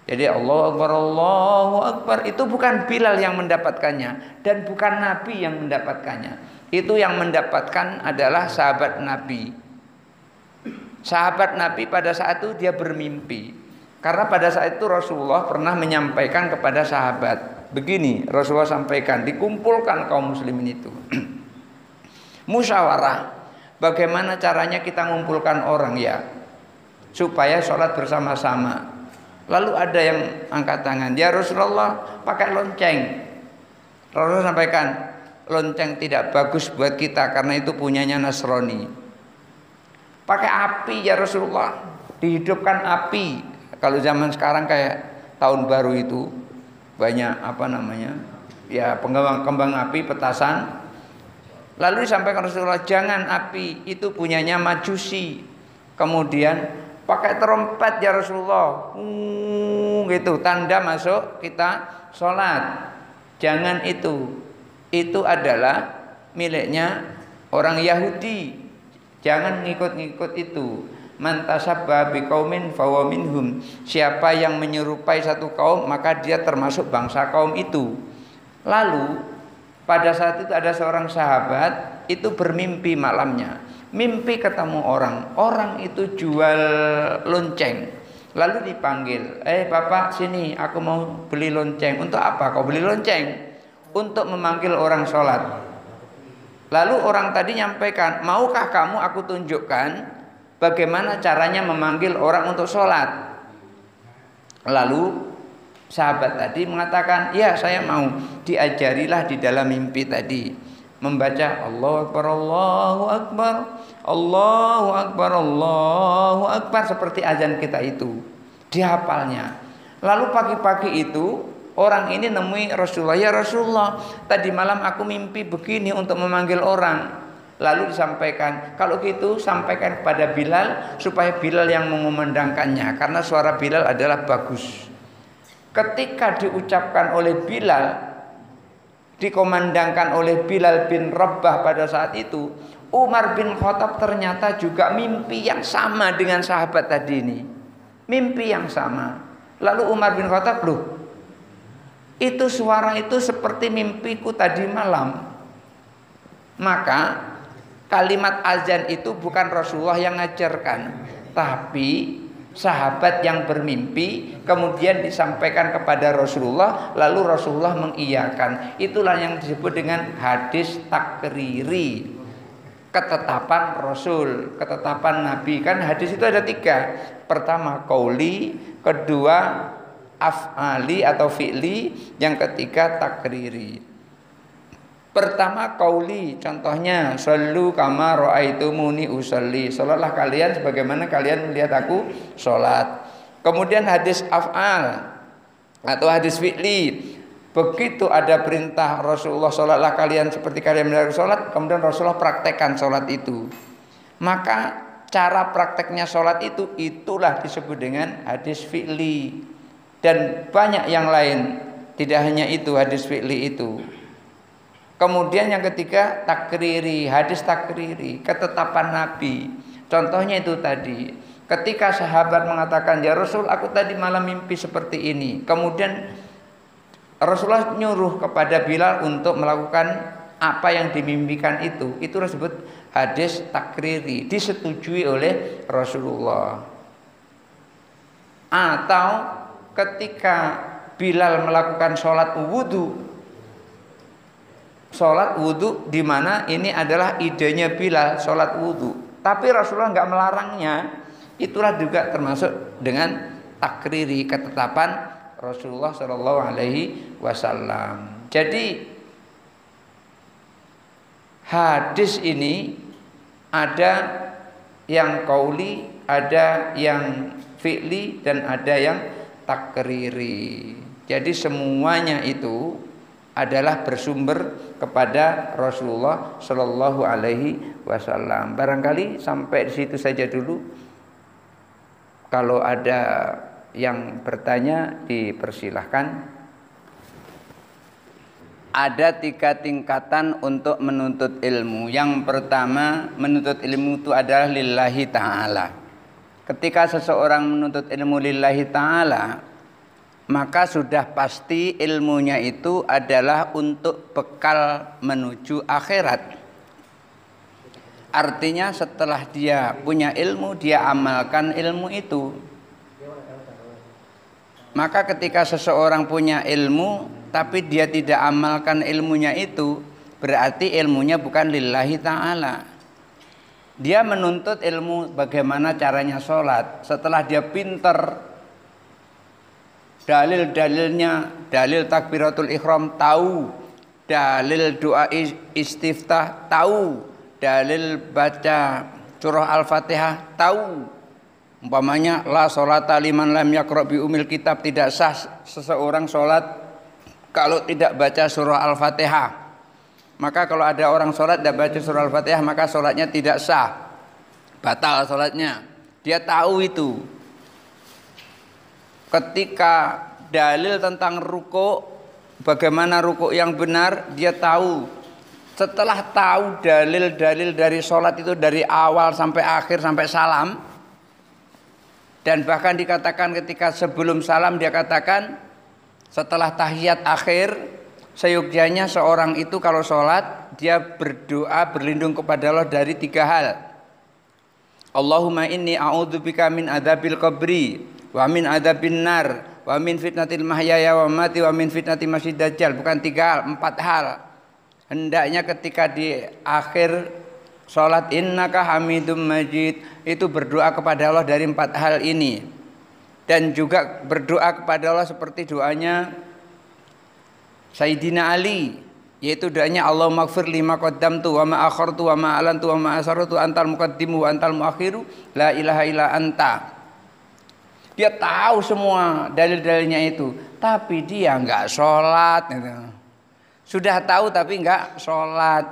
Jadi Allahu Akbar itu bukan Bilal yang mendapatkannya dan bukan Nabi yang mendapatkannya. Itu yang mendapatkan adalah sahabat Nabi. Sahabat Nabi pada saat itu dia bermimpi. Karena pada saat itu Rasulullah pernah menyampaikan kepada sahabat. Begini Rasulullah sampaikan, dikumpulkan kaum muslimin itu. Musyawarah. Bagaimana caranya kita mengumpulkan orang ya supaya sholat bersama-sama. Lalu ada yang angkat tangan, ya Rasulullah pakai lonceng. Rasulullah sampaikan, lonceng tidak bagus buat kita karena itu punyanya Nasrani. Pakai api ya Rasulullah, dihidupkan api. Kalau zaman sekarang kayak tahun baru itu banyak ya kembang api, petasan. Lalu disampaikan Rasulullah, jangan api, itu punyanya Majusi. Kemudian pakai trompet ya Rasulullah, gitu tanda masuk kita sholat. Jangan itu adalah miliknya orang Yahudi. Jangan ngikut-ngikut itu. Man tasabbaha biqaumin fahuwa minhum. Siapa yang menyerupai satu kaum maka dia termasuk bangsa kaum itu. Lalu pada saat itu ada seorang sahabat itu bermimpi malamnya. Mimpi ketemu orang itu jual lonceng. Lalu dipanggil, bapak sini, aku mau beli lonceng. Untuk apa kau beli lonceng? Untuk memanggil orang sholat. Lalu orang tadi nyampaikan, maukah kamu aku tunjukkan bagaimana caranya memanggil orang untuk sholat? Lalu sahabat tadi mengatakan, ya saya mau. Diajarilah di dalam mimpi tadi membaca Allahu Akbar, Allahu Akbar, Allahu Akbar, Allahu Akbar, seperti azan kita itu. Dihafalnya. Lalu pagi-pagi itu orang ini nemui Rasulullah, ya Rasulullah, tadi malam aku mimpi begini untuk memanggil orang. Lalu disampaikan, kalau gitu sampaikan kepada Bilal supaya Bilal yang mengumandangkannya, karena suara Bilal adalah bagus. Ketika diucapkan oleh Bilal, dikomandangkan oleh Bilal bin Rabah pada saat itu, Umar bin Khattab ternyata juga mimpi yang sama dengan sahabat tadi ini. Mimpi yang sama. Lalu Umar bin Khattab, loh, itu suara itu seperti mimpiku tadi malam. Maka kalimat azan itu bukan Rasulullah yang ngajarkan, tapi sahabat yang bermimpi kemudian disampaikan kepada Rasulullah, lalu Rasulullah mengiyakan. Itulah yang disebut dengan hadis takriri, ketetapan Rasul, ketetapan Nabi. Kan hadis itu ada 3. Pertama qauli, kedua af'ali atau fi'li, yang ketiga takriri. Pertama qauli, contohnya sallu kama ra'aitumuni usolli, salatlah kalian sebagaimana kalian melihat aku salat. Kemudian hadis af'al atau hadis fi'li, begitu ada perintah Rasulullah salatlah kalian seperti kalian melihat aku salat, kemudian Rasulullah praktekkan salat itu. Maka cara prakteknya salat itu, itulah disebut dengan hadis fi'li. Dan banyak yang lain, tidak hanya itu hadis fi'li itu. Kemudian yang ketiga takriri, hadis takriri, ketetapan Nabi. Contohnya itu tadi, ketika sahabat mengatakan, ya Rasul, aku tadi malam mimpi seperti ini. Kemudian Rasulullah nyuruh kepada Bilal untuk melakukan apa yang dimimpikan itu disebut hadis takriri, disetujui oleh Rasulullah. Atau ketika Bilal melakukan sholat wudhu, di mana ini adalah idenya Bilal, sholat wudhu, tapi Rasulullah nggak melarangnya, itulah juga termasuk dengan takriri, ketetapan Rasulullah Shallallahu Alaihi Wasallam. Jadi hadis ini ada yang qauli, ada yang fi'li, dan ada yang takriri. Jadi semuanya itu adalah bersumber kepada Rasulullah Shallallahu Alaihi Wasallam. Barangkali sampai di situ saja dulu. Kalau ada yang bertanya dipersilahkan. Ada 3 tingkatan untuk menuntut ilmu. Yang pertama, menuntut ilmu itu adalah lillahi ta'ala. Ketika seseorang menuntut ilmu lillahi ta'ala, maka sudah pasti ilmunya itu adalah untuk bekal menuju akhirat. Artinya setelah dia punya ilmu, dia amalkan ilmu itu. Maka ketika seseorang punya ilmu tapi dia tidak amalkan ilmunya itu, berarti ilmunya bukan lillahi ta'ala. Dia menuntut ilmu bagaimana caranya sholat. Setelah dia pinter, dalil-dalilnya, dalil takbiratul ihram tahu, dalil doa istiftah tahu, dalil baca surah Al-Fatihah tahu. Umpamanya la sholata liman lam yaqra bi umil kitab, tidak sah seseorang sholat kalau tidak baca surah Al-Fatihah. Maka kalau ada orang sholat tidak baca surah Al-Fatihah, maka sholatnya tidak sah, batal sholatnya. Dia tahu itu. Ketika dalil tentang ruku', bagaimana ruku' yang benar, dia tahu. Setelah tahu dalil-dalil dari sholat itu dari awal sampai akhir sampai salam, dan bahkan dikatakan ketika sebelum salam dia katakan, setelah tahiyat akhir, seyogyanya seorang itu kalau sholat, dia berdoa berlindung kepada Allah dari 3 hal. Allahumma inni a'udzubika min adzabil qabri wa min adzabin nar wa min fitnatil mahyaya wa mati wa min fitnatil masiihid dajjal. Bukan 3 hal, 4 hal. Hendaknya ketika di akhir sholat innaka hamidum majid, itu berdoa kepada Allah dari 4 hal ini. Dan juga berdoa kepada Allah seperti doanya Sayyidina Ali, yaitu doanya Allahumma ighfir lima qaddamtu wa ma akhartu wa ma alantu wa ma asartu antal muqaddimu wa antal muakhiru la ilaha illa anta. Dia tahu semua dalil-dalilnya itu, tapi dia enggak sholat. Sudah tahu tapi enggak sholat.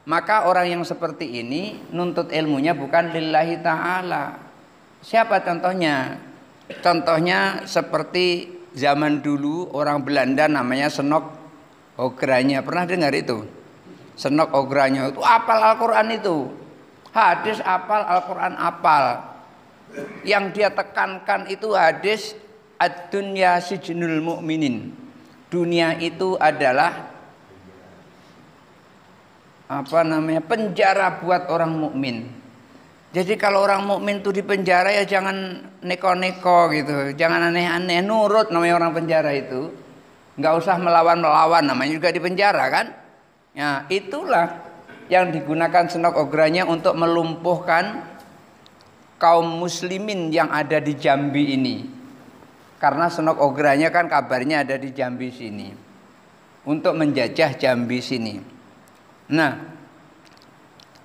Maka orang yang seperti ini nuntut ilmunya bukan lillahi ta'ala. Siapa contohnya? Contohnya seperti zaman dulu orang Belanda namanya Senok Ogranya. Pernah dengar itu? Senok Ogranya itu apal Al-Quran itu. Hadis apal, Al-Quran apal. Yang dia tekankan itu hadis ad-dunya sijnul mu'minin. Dunia itu adalah penjara buat orang mukmin. Jadi kalau orang mukmin itu di penjara ya jangan neko-neko gitu, jangan aneh-aneh, nurut namanya orang penjara itu. Nggak usah melawan-melawan, namanya juga di penjara kan. Ya itulah yang digunakan Senok Ogranya untuk melumpuhkan kaum muslimin yang ada di Jambi ini. Karena Senok Ogranya kan kabarnya ada di Jambi sini, untuk menjajah Jambi sini. Nah,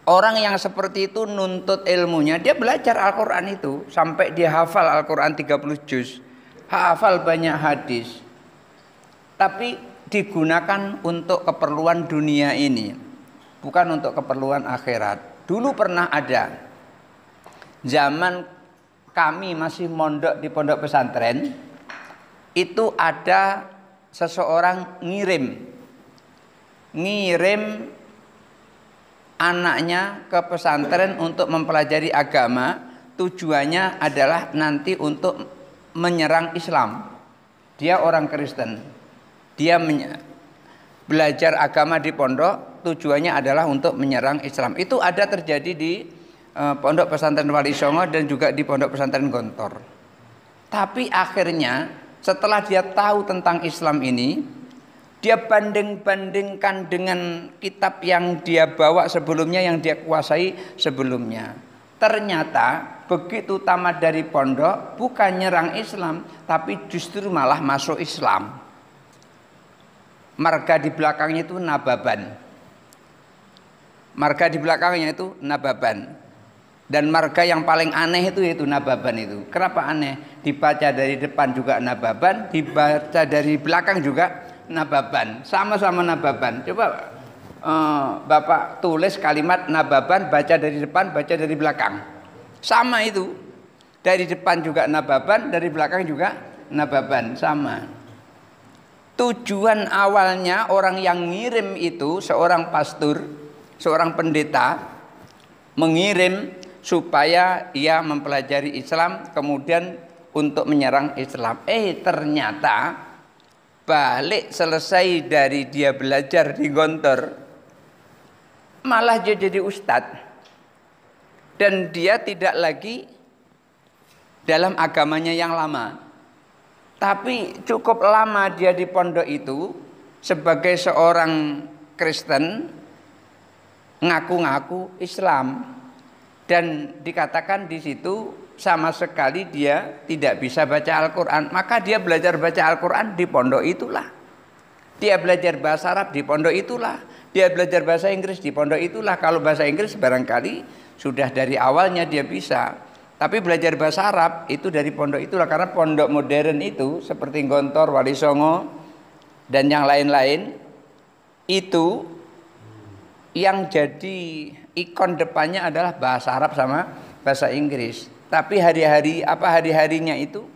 orang yang seperti itu nuntut ilmunya, dia belajar Al-Quran itu sampai dia hafal Al-Quran 30 juz, hafal banyak hadis, tapi digunakan untuk keperluan dunia ini, bukan untuk keperluan akhirat. Dulu pernah ada, zaman kami masih mondok di pondok pesantren, itu ada seseorang ngirim anaknya ke pesantren untuk mempelajari agama. Tujuannya adalah nanti untuk menyerang Islam. Dia orang Kristen. Dia belajar agama di pondok, tujuannya adalah untuk menyerang Islam. Itu ada terjadi di Pondok Pesantren Wali Songo dan juga di Pondok Pesantren Gontor. Tapi akhirnya setelah dia tahu tentang Islam ini, dia banding-bandingkan dengan kitab yang dia bawa sebelumnya, yang dia kuasai sebelumnya. Ternyata begitu tamat dari pondok, bukan nyerang Islam, tapi justru malah masuk Islam. Marga di belakangnya itu Nababan. Marga di belakangnya itu Nababan. Dan marga yang paling aneh itu Nababan itu. Kenapa aneh? Dibaca dari depan juga Nababan, dibaca dari belakang juga Nababan. Sama-sama Nababan. Coba Bapak tulis kalimat Nababan, baca dari depan, baca dari belakang. Sama itu. Dari depan juga Nababan, dari belakang juga Nababan. Sama. Tujuan awalnya orang yang ngirim itu seorang pastor, seorang pendeta mengirim supaya ia mempelajari Islam kemudian untuk menyerang Islam. Ternyata balik selesai dari dia belajar di Gontor, malah dia jadi ustadz dan dia tidak lagi dalam agamanya yang lama. Tapi cukup lama dia di pondok itu sebagai seorang Kristen, ngaku-ngaku Islam, dan dikatakan di situ sama sekali dia tidak bisa baca Al-Quran. Maka dia belajar baca Al-Quran di pondok itulah. Dia belajar bahasa Arab di pondok itulah. Dia belajar bahasa Inggris di pondok itulah. Kalau bahasa Inggris barangkali sudah dari awalnya dia bisa. Tapi belajar bahasa Arab itu dari pondok itulah, karena pondok modern itu seperti Gontor, Wali Songo dan yang lain-lain itu yang jadi ikon depannya adalah bahasa Arab sama bahasa Inggris. Tapi hari-harinya itu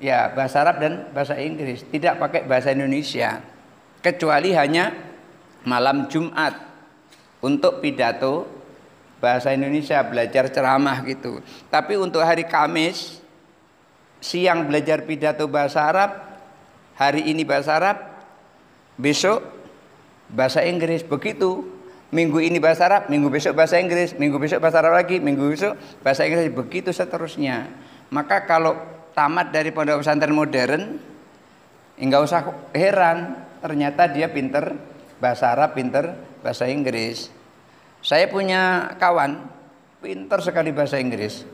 ya bahasa Arab dan bahasa Inggris, tidak pakai bahasa Indonesia. Kecuali hanya malam Jumat untuk pidato bahasa Indonesia, belajar ceramah gitu. Tapi untuk hari Kamis siang belajar pidato bahasa Arab, hari ini bahasa Arab, besok bahasa Inggris, begitu. Minggu ini bahasa Arab, minggu besok bahasa Inggris, minggu besok bahasa Arab lagi, minggu besok bahasa Inggris, begitu seterusnya. Maka kalau tamat dari pondok pesantren modern, enggak usah heran, ternyata dia pinter bahasa Arab, pinter bahasa Inggris. Saya punya kawan pintar sekali bahasa Inggris.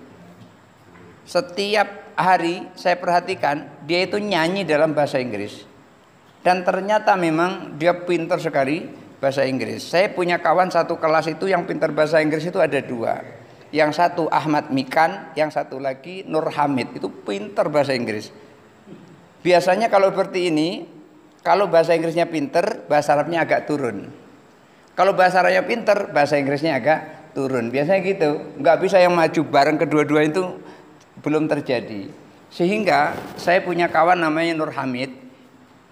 Setiap hari saya perhatikan dia itu nyanyi dalam bahasa Inggris. Dan ternyata memang dia pintar sekali bahasa Inggris. Saya punya kawan satu kelas itu yang pintar bahasa Inggris itu ada dua. Yang satu Ahmad Mikan, yang satu lagi Nur Hamid, itu pintar bahasa Inggris. Biasanya kalau seperti ini, kalau bahasa Inggrisnya pintar, bahasa Arabnya agak turun. Kalau bahasa Arabnya pinter, bahasa Inggrisnya agak turun. Biasanya gitu. Nggak bisa yang maju bareng kedua-dua itu belum terjadi. Sehingga saya punya kawan namanya Nur Hamid.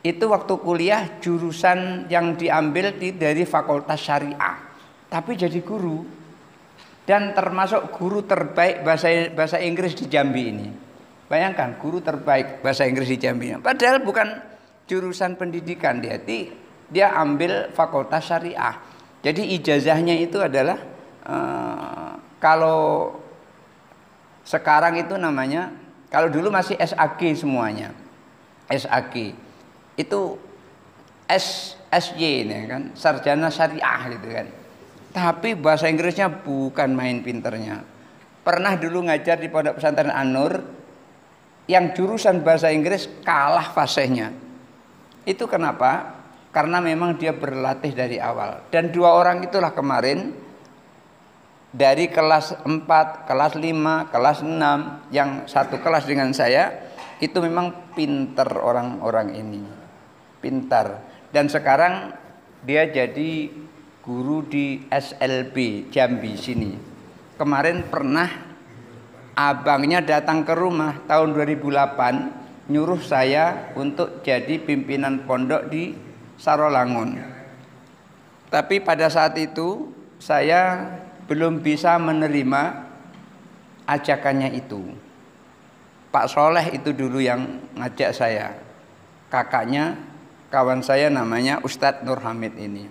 Itu waktu kuliah jurusan yang diambil dari Fakultas Syariah. Tapi jadi guru. Dan termasuk guru terbaik bahasa Inggris di Jambi ini. Bayangkan, guru terbaik bahasa Inggris di Jambi. Padahal bukan jurusan pendidikan dia. Dia ambil Fakultas Syariah. Jadi ijazahnya itu adalah kalau sekarang itu namanya, kalau dulu masih SAG semuanya. SAG itu SY ini kan, sarjana syariah gitu kan. Tapi bahasa Inggrisnya bukan main pinternya. Pernah dulu ngajar di Pondok Pesantren An-Nur yang jurusan bahasa Inggris kalah fasihnya. Itu kenapa? Karena memang dia berlatih dari awal. Dan dua orang itulah kemarin dari kelas 4, kelas 5, kelas 6 yang satu kelas dengan saya, itu memang pintar orang-orang ini. Pintar. Dan sekarang dia jadi guru di SLB Jambi sini. Kemarin pernah abangnya datang ke rumah tahun 2008 nyuruh saya untuk jadi pimpinan pondok di Sarolangun. Tapi pada saat itu saya belum bisa menerima ajakannya itu. Pak Soleh itu dulu yang ngajak saya. Kakaknya kawan saya namanya Ustadz Nur Hamid ini.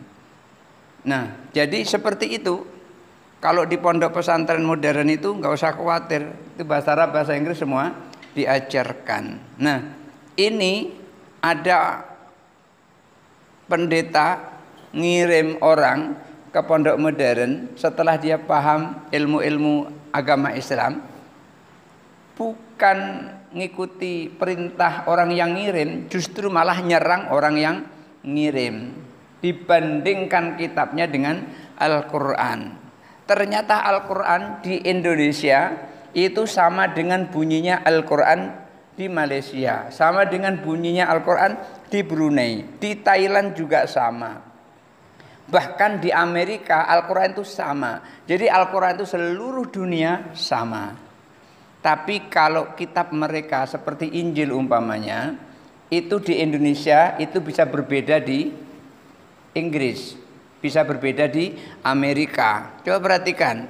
Nah, jadi seperti itu. Kalau di pondok pesantren modern itu nggak usah khawatir, itu bahasa Arab, bahasa Inggris semua diajarkan. Nah, ini ada pendeta ngirim orang ke pondok modern setelah dia paham ilmu-ilmu agama Islam, bukan ngikuti perintah orang yang ngirim, justru malah nyerang orang yang ngirim. Dibandingkan kitabnya dengan Al-Quran. Ternyata Al-Quran di Indonesia itu sama dengan bunyinya Al-Quran di Malaysia, sama dengan bunyinya Al-Quran di Brunei, di Thailand juga sama. Bahkan di Amerika Al-Quran itu sama. Jadi Al-Quran itu seluruh dunia sama. Tapi kalau kitab mereka seperti Injil umpamanya, itu di Indonesia itu bisa berbeda di Inggris, bisa berbeda di Amerika. Coba perhatikan,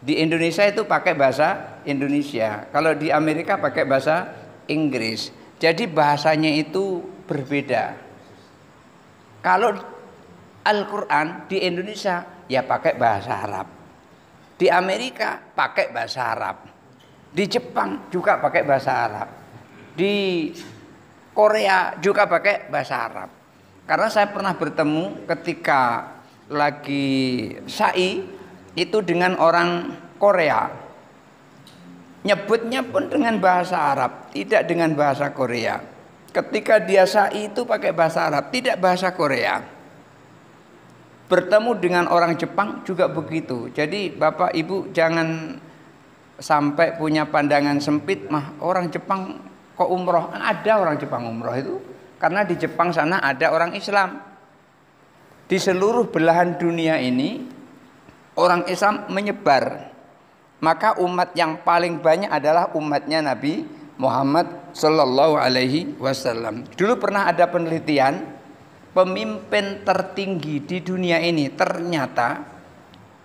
di Indonesia itu pakai bahasa Indonesia, kalau di Amerika pakai bahasa Inggris. Jadi bahasanya itu berbeda. Kalau Al-Quran di Indonesia ya pakai bahasa Arab, di Amerika pakai bahasa Arab, di Jepang juga pakai bahasa Arab, di Korea juga pakai bahasa Arab. Karena saya pernah bertemu ketika lagi sa'i itu dengan orang Korea, nyebutnya pun dengan bahasa Arab, tidak dengan bahasa Korea. Ketika dia sa'i itu pakai bahasa Arab, tidak bahasa Korea. Bertemu dengan orang Jepang juga begitu. Jadi Bapak Ibu jangan sampai punya pandangan sempit, mah orang Jepang kok umroh. Ada orang Jepang umroh itu karena di Jepang sana ada orang Islam. Di seluruh belahan dunia ini orang Islam menyebar. Maka umat yang paling banyak adalah umatnya Nabi Muhammad Sallallahu Alaihi Wasallam. Dulu pernah ada penelitian, pemimpin tertinggi di dunia ini ternyata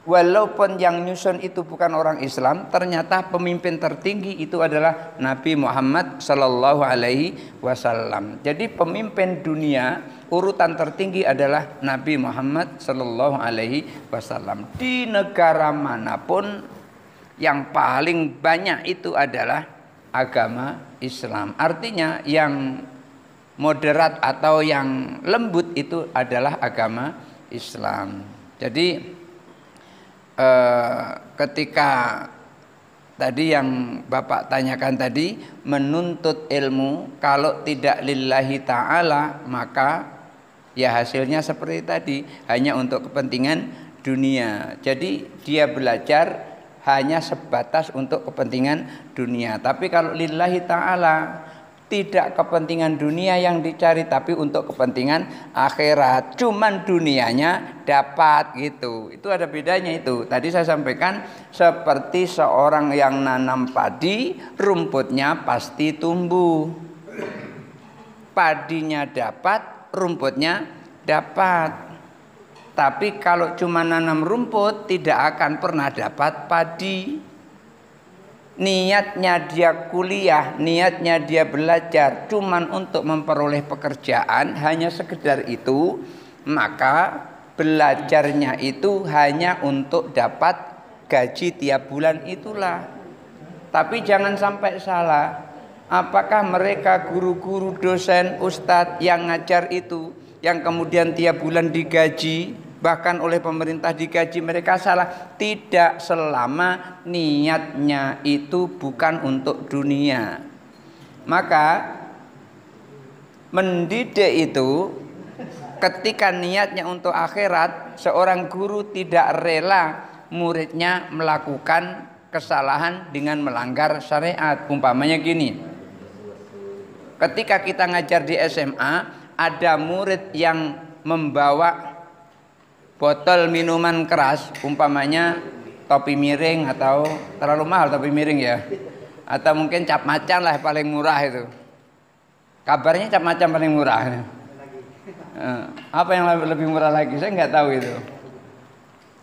walaupun yang nyusun itu bukan orang Islam, ternyata pemimpin tertinggi itu adalah Nabi Muhammad Sallallahu Alaihi Wasallam. Jadi pemimpin dunia urutan tertinggi adalah Nabi Muhammad Sallallahu Alaihi Wasallam. Di negara manapun yang paling banyak itu adalah agama Islam. Artinya yang moderat atau yang lembut itu adalah agama Islam. Jadi ketika tadi yang Bapak tanyakan tadi, menuntut ilmu kalau tidak lillahi ta'ala, maka ya hasilnya seperti tadi, hanya untuk kepentingan dunia. Jadi dia belajar hanya sebatas untuk kepentingan dunia. Tapi kalau lillahi ta'ala, tidak kepentingan dunia yang dicari, tapi untuk kepentingan akhirat. Cuman dunianya dapat gitu. Itu ada bedanya itu. Tadi saya sampaikan seperti seorang yang nanam padi, rumputnya pasti tumbuh. Padinya dapat, rumputnya dapat. Tapi kalau cuma nanam rumput, tidak akan pernah dapat padi. Niatnya dia kuliah, niatnya dia belajar cuman untuk memperoleh pekerjaan, hanya sekedar itu, maka belajarnya itu hanya untuk dapat gaji tiap bulan itulah. Tapi jangan sampai salah, apakah mereka guru-guru, dosen, ustadz yang ngajar itu, yang kemudian tiap bulan digaji, bahkan oleh pemerintah digaji, mereka salah? Tidak, selama niatnya itu bukan untuk dunia. Maka mendidik itu ketika niatnya untuk akhirat, seorang guru tidak rela muridnya melakukan kesalahan dengan melanggar syariat. Umpamanya gini, ketika kita ngajar di SMA, ada murid yang membawa botol minuman keras, umpamanya topi miring, atau terlalu mahal topi miring ya, atau mungkin cap macan lah paling murah itu. Kabarnya cap macan paling murah. Apa yang lebih murah lagi? Saya nggak tahu itu.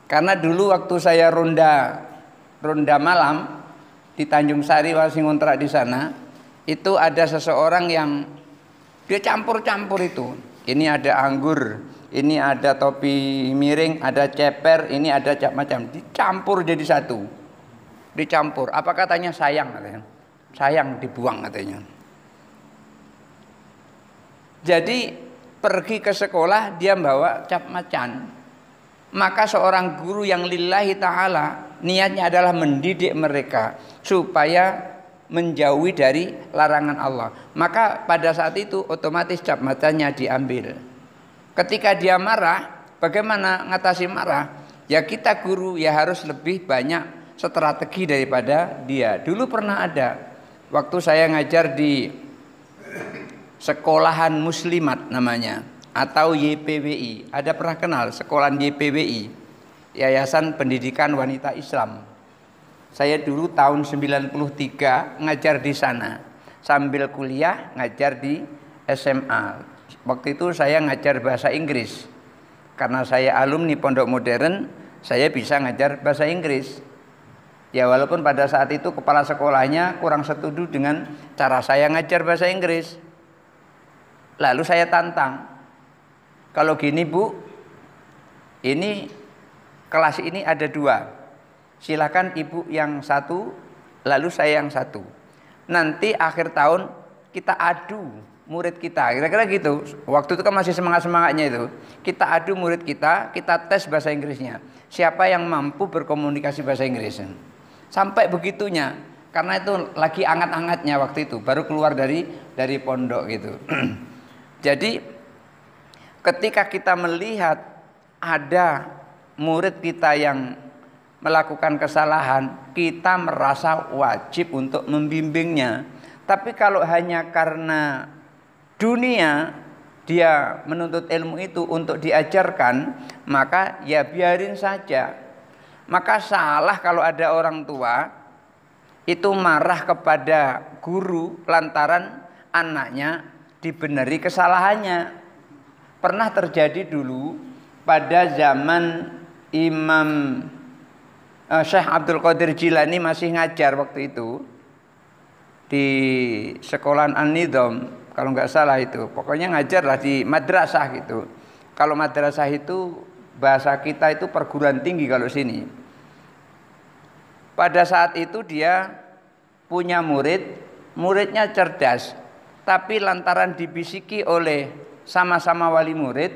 Karena dulu waktu saya ronda malam di Tanjung Sari, masih ngontrak di sana, itu ada seseorang yang dia campur-campur itu. Ini ada anggur, ini ada topi miring, ada ceper, ini ada macam, dicampur jadi satu. Dicampur. Apa katanya? Sayang katanya. Sayang dibuang katanya. Jadi pergi ke sekolah dia bawa cap macan. Maka seorang guru yang lillahi ta'ala niatnya adalah mendidik mereka supaya menjauhi dari larangan Allah. Maka pada saat itu otomatis cap macannya diambil. Ketika dia marah, bagaimana ngatasi marah? Ya kita guru ya harus lebih banyak strategi daripada dia. Dulu pernah ada waktu saya ngajar di sekolahan muslimat namanya atau YPWI. Ada pernah kenal sekolahan YPWI, Yayasan Pendidikan Wanita Islam. Saya dulu tahun 93 ngajar di sana sambil kuliah ngajar di SMA. Waktu itu saya ngajar bahasa Inggris. Karena saya alumni Pondok Modern, saya bisa ngajar bahasa Inggris. Ya walaupun pada saat itu kepala sekolahnya kurang setuju dengan cara saya ngajar bahasa Inggris. Lalu saya tantang. Kalau gini Bu, ini kelas ini ada 2. Silakan Ibu yang 1, lalu saya yang 1. Nanti akhir tahun kita adu murid kita. Kira-kira gitu. Waktu itu kan masih semangat-semangatnya itu. Kita adu murid kita tes bahasa Inggrisnya. Siapa yang mampu berkomunikasi bahasa Inggris. Sampai begitunya, karena itu lagi anget-angetnya waktu itu, baru keluar dari pondok gitu. Jadi ketika kita melihat ada murid kita yang melakukan kesalahan, kita merasa wajib untuk membimbingnya. Tapi kalau hanya karena dunia dia menuntut ilmu itu untuk diajarkan, maka ya biarin saja. Maka salah kalau ada orang tua itu marah kepada guru lantaran anaknya dibeneri kesalahannya. Pernah terjadi dulu pada zaman Imam Syekh Abdul Qadir Jilani masih ngajar waktu itu di sekolahan An-Nidham kalau nggak salah itu. Pokoknya ngajar lah di madrasah gitu. Kalau madrasah itu bahasa kita itu perguruan tinggi kalau sini. Pada saat itu dia punya muridnya cerdas. Tapi lantaran dibisiki oleh sama-sama wali murid,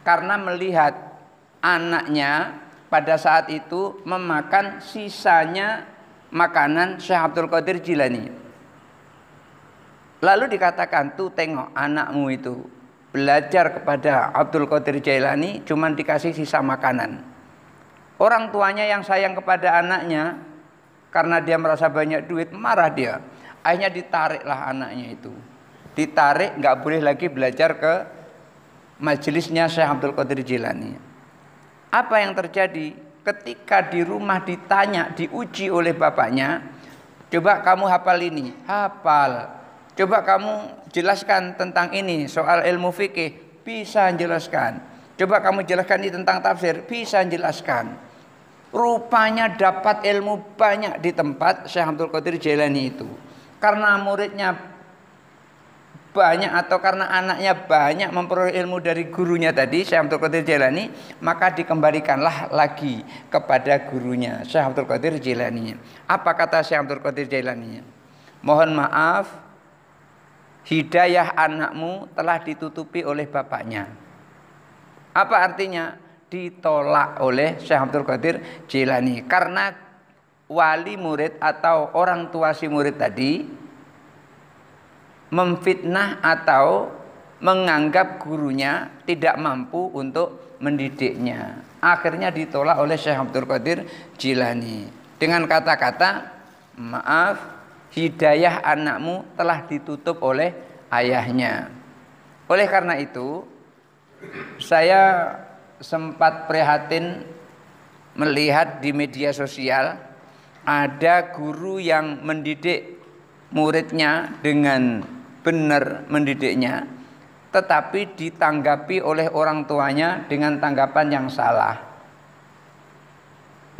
karena melihat anaknya pada saat itu memakan sisanya makanan Syekh Abdul Qadir Jilani. Lalu dikatakan, tuh tengok anakmu itu belajar kepada Abdul Qadir Jailani cuman dikasih sisa makanan. Orang tuanya yang sayang kepada anaknya karena dia merasa banyak duit, marah dia. Akhirnya ditariklah anaknya itu. Ditarik, nggak boleh lagi belajar ke majelisnya Syekh Abdul Qadir Jailani. Apa yang terjadi? Ketika di rumah ditanya, diuji oleh bapaknya, coba kamu hafal ini, hafal. Coba kamu jelaskan tentang ini, soal ilmu fikih, bisa jelaskan. Coba kamu jelaskan ini tentang tafsir, bisa jelaskan. Rupanya dapat ilmu banyak di tempat Syekh Abdul Qadir Jailani itu. Karena muridnya banyak atau karena anaknya banyak memperoleh ilmu dari gurunya tadi, Syekh Abdul Qadir Jailani, maka dikembalikanlah lagi kepada gurunya, Syekh Abdul Qadir Jailani. Apa kata Syekh Abdul Qadir Jailani? Mohon maaf, hidayah anakmu telah ditutupi oleh bapaknya. Apa artinya? Ditolak oleh Syekh Abdul Qadir Jailani. Karena wali murid atau orang tua si murid tadi memfitnah atau menganggap gurunya tidak mampu untuk mendidiknya. Akhirnya ditolak oleh Syekh Abdul Qadir Jailani. Dengan kata-kata, maaf, hidayah anakmu telah ditutup oleh ayahnya. Oleh karena itu, saya sempat prihatin melihat di media sosial ada guru yang mendidik muridnya dengan benar mendidiknya, tetapi ditanggapi oleh orang tuanya dengan tanggapan yang salah.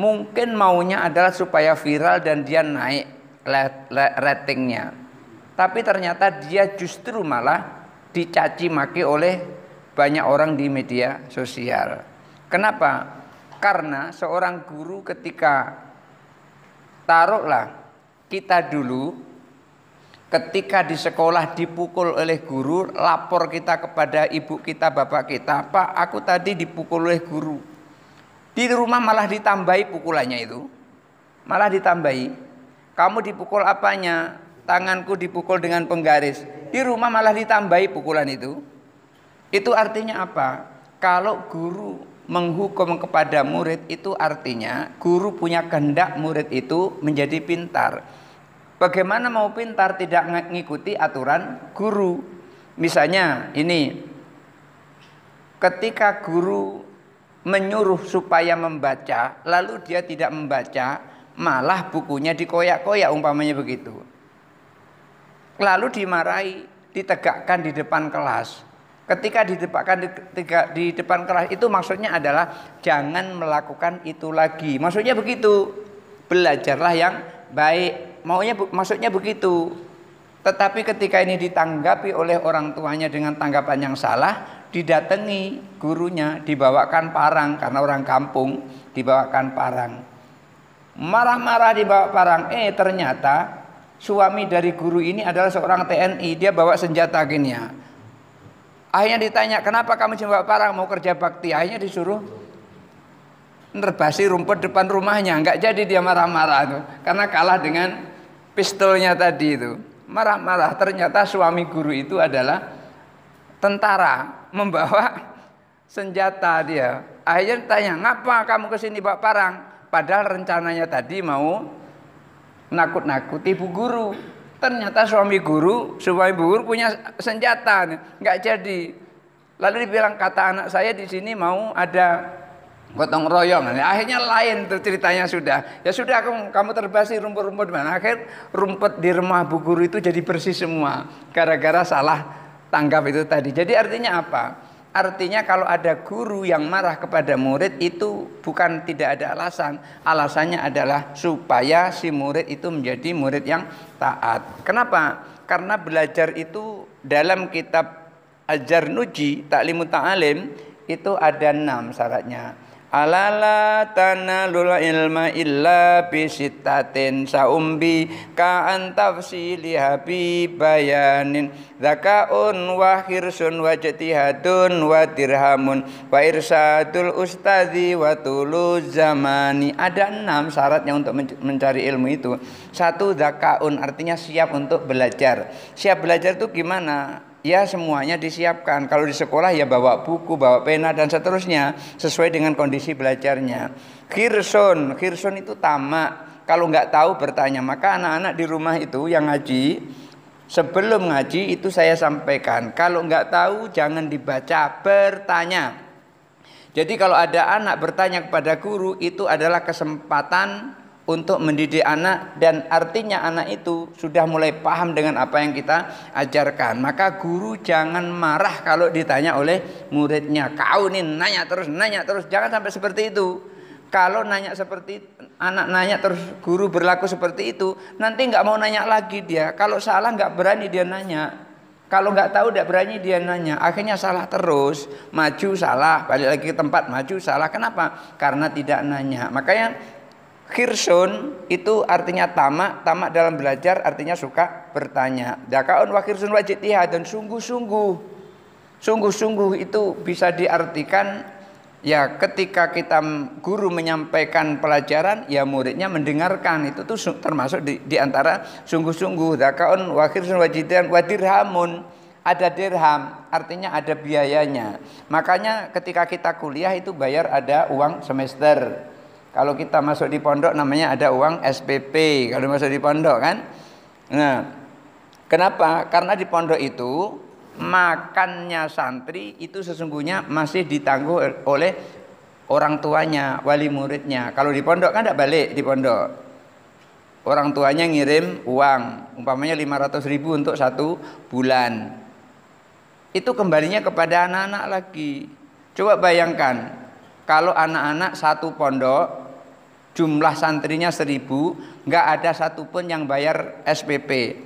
Mungkin maunya adalah supaya viral dan dia naik ratingnya, tapi ternyata dia justru malah dicaci maki oleh banyak orang di media sosial. Kenapa? Karena seorang guru ketika, taruhlah kita dulu ketika di sekolah dipukul oleh guru, lapor kita kepada ibu kita, bapak kita, "Pak, aku tadi dipukul oleh guru." Di rumah malah ditambahi pukulannya itu. Malah ditambahi. "Kamu dipukul apanya?" "Tanganku dipukul dengan penggaris." Di rumah malah ditambahi pukulan itu. Itu artinya apa? Kalau guru menghukum kepada murid, itu artinya guru punya kehendak murid itu menjadi pintar. Bagaimana mau pintar tidak mengikuti aturan guru? Misalnya ini, ketika guru menyuruh supaya membaca, lalu dia tidak membaca, malah bukunya dikoyak-koyak umpamanya begitu. Lalu dimarahi, ditegakkan di depan kelas. Ketika ditegakkan di depan kelas itu maksudnya adalah jangan melakukan itu lagi. Maksudnya begitu. Belajarlah yang baik. Maksudnya begitu. Tetapi ketika ini ditanggapi oleh orang tuanya dengan tanggapan yang salah, didatangi gurunya, dibawakan parang, karena orang kampung, dibawakan parang. Marah-marah dibawa parang. Ternyata suami dari guru ini adalah seorang TNI. Dia bawa senjata gini ya. Akhirnya ditanya, "Kenapa kamu bawa parang, mau kerja bakti?" Akhirnya disuruh nerbasi rumput depan rumahnya. Enggak jadi dia marah-marah tuh, karena kalah dengan pistolnya tadi itu. Marah-marah. Ternyata suami guru itu adalah tentara, membawa senjata dia. Akhirnya tanya, "Ngapa kamu kesini bawa parang?" Padahal rencananya tadi mau nakut-nakuti bu guru. Ternyata suami guru punya senjata, nggak jadi. Lalu dibilang, "Kata anak saya di sini mau ada gotong royong." Akhirnya lain tuh ceritanya sudah. Ya sudah, kamu terbasi rumput-rumput mana? Akhir rumput di rumah bu guru itu jadi bersih semua, gara-gara salah tanggap itu tadi. Jadi artinya apa? Artinya kalau ada guru yang marah kepada murid itu bukan tidak ada alasan. Alasannya adalah supaya si murid itu menjadi murid yang taat. Kenapa? Karena belajar itu dalam kitab Al-Jarnuji, Ta'limut Ta'alim, itu ada 6 syaratnya. Alala tanalul ilma illa bisittatin saumbi ka'an tafsili habibayanin zakaun wa khirsun wa jatihadun wa dirhamun wa irsadul ustadzi wa tuluz zamani. Ada 6 syaratnya untuk mencari ilmu itu. 1, zakaun, artinya siap untuk belajar. Siap belajar itu gimana? Ya semuanya disiapkan. Kalau di sekolah ya bawa buku, bawa pena dan seterusnya sesuai dengan kondisi belajarnya. Khirsun itu tamak. Kalau nggak tahu bertanya. Maka anak-anak di rumah itu yang ngaji, sebelum ngaji itu saya sampaikan, kalau nggak tahu jangan dibaca, bertanya. Jadi kalau ada anak bertanya kepada guru, itu adalah kesempatan untuk mendidik anak, dan artinya anak itu sudah mulai paham dengan apa yang kita ajarkan. Maka guru jangan marah kalau ditanya oleh muridnya. "Kau nih nanya terus, jangan sampai seperti itu. Kalau anak nanya terus, guru berlaku seperti itu, nanti nggak mau nanya lagi dia. Kalau salah nggak berani dia nanya. Kalau nggak tahu nggak berani dia nanya. Akhirnya salah terus, maju salah, balik lagi ke tempat, maju salah. Kenapa? Karena tidak nanya. Makanya khirsun itu artinya tamak dalam belajar artinya suka bertanya. Dakaun wa khirsun wa jitihad, dan sungguh-sungguh itu bisa diartikan ya ketika kita guru menyampaikan pelajaran ya muridnya mendengarkan, itu tuh termasuk di antara sungguh-sungguh. Dakaun wa khirsun wa jitihad wa dirhamun, ada dirham artinya ada biayanya. Makanya ketika kita kuliah itu bayar ada uang semester. Kalau kita masuk di pondok namanya ada uang SPP kalau masuk di pondok kan. Nah, kenapa? Karena di pondok itu makannya santri itu sesungguhnya masih ditangguh oleh orang tuanya, wali muridnya. Kalau di pondok kan tidak balik di pondok. Orang tuanya ngirim uang, umpamanya 500.000 untuk 1 bulan. Itu kembalinya kepada anak-anak lagi. Coba bayangkan, kalau anak-anak satu pondok jumlah santrinya 1000, nggak ada satupun yang bayar SPP.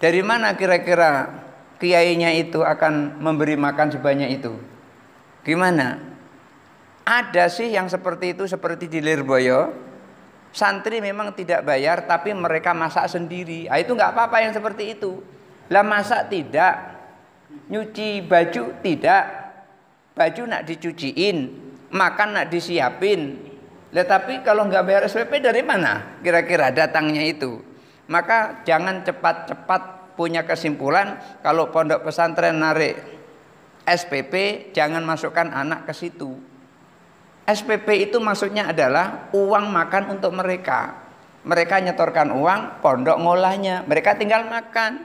Dari mana kira-kira kiainya itu akan memberi makan sebanyak itu? Gimana? Ada sih yang seperti itu, seperti di Lirboyo. Santri memang tidak bayar, tapi mereka masak sendiri. Itu nggak apa-apa yang seperti itu. Lah masak tidak, nyuci baju tidak, baju nak dicuciin, makan nak disiapin. Lah tapi kalau nggak bayar SPP dari mana kira-kira datangnya itu? Maka jangan cepat-cepat punya kesimpulan kalau pondok pesantren narik SPP, jangan masukkan anak ke situ. SPP itu maksudnya adalah uang makan untuk mereka. Mereka nyetorkan uang, pondok ngolahnya, mereka tinggal makan.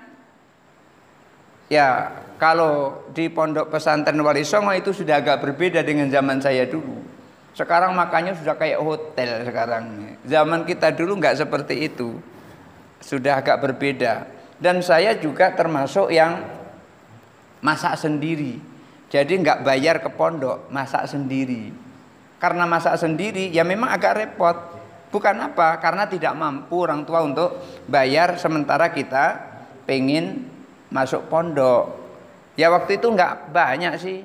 Ya, kalau di pondok pesantren Wali Songo itu sudah agak berbeda dengan zaman saya dulu. Sekarang makannya sudah kayak hotel sekarang. Zaman kita dulu nggak seperti itu. Sudah agak berbeda. Dan saya juga termasuk yang masak sendiri. Jadi nggak bayar ke pondok, masak sendiri. Karena masak sendiri ya memang agak repot. Bukan apa? Karena tidak mampu orang tua untuk bayar sementara kita pengen masuk pondok. Ya waktu itu nggak banyak sih.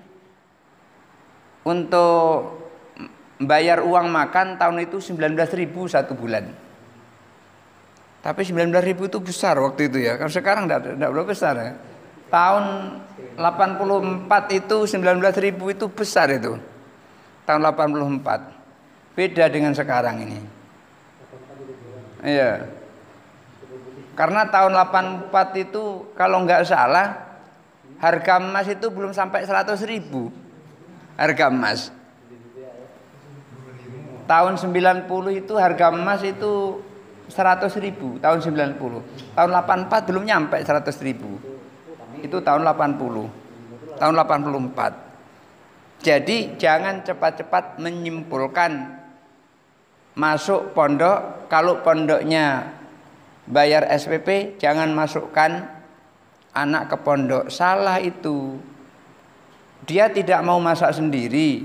Untuk bayar uang makan tahun itu 19.000 satu bulan. Tapi 19.000 itu besar waktu itu ya. Kalau sekarang tidak berapa besar ya. Tahun 84 itu 19.000 itu besar itu. Tahun 84. Beda dengan sekarang ini. Iya. Karena tahun 84 itu kalau nggak salah harga emas itu belum sampai 100.000. Harga emas. Tahun 90 itu harga emas itu 100.000 tahun 90. Tahun 84 belum nyampe 100.000. Itu tahun 80. Tahun 84. Jadi jangan cepat-cepat menyimpulkan masuk pondok. Kalau pondoknya bayar SPP, jangan masukkan anak ke pondok. Salah itu. Dia tidak mau masak sendiri.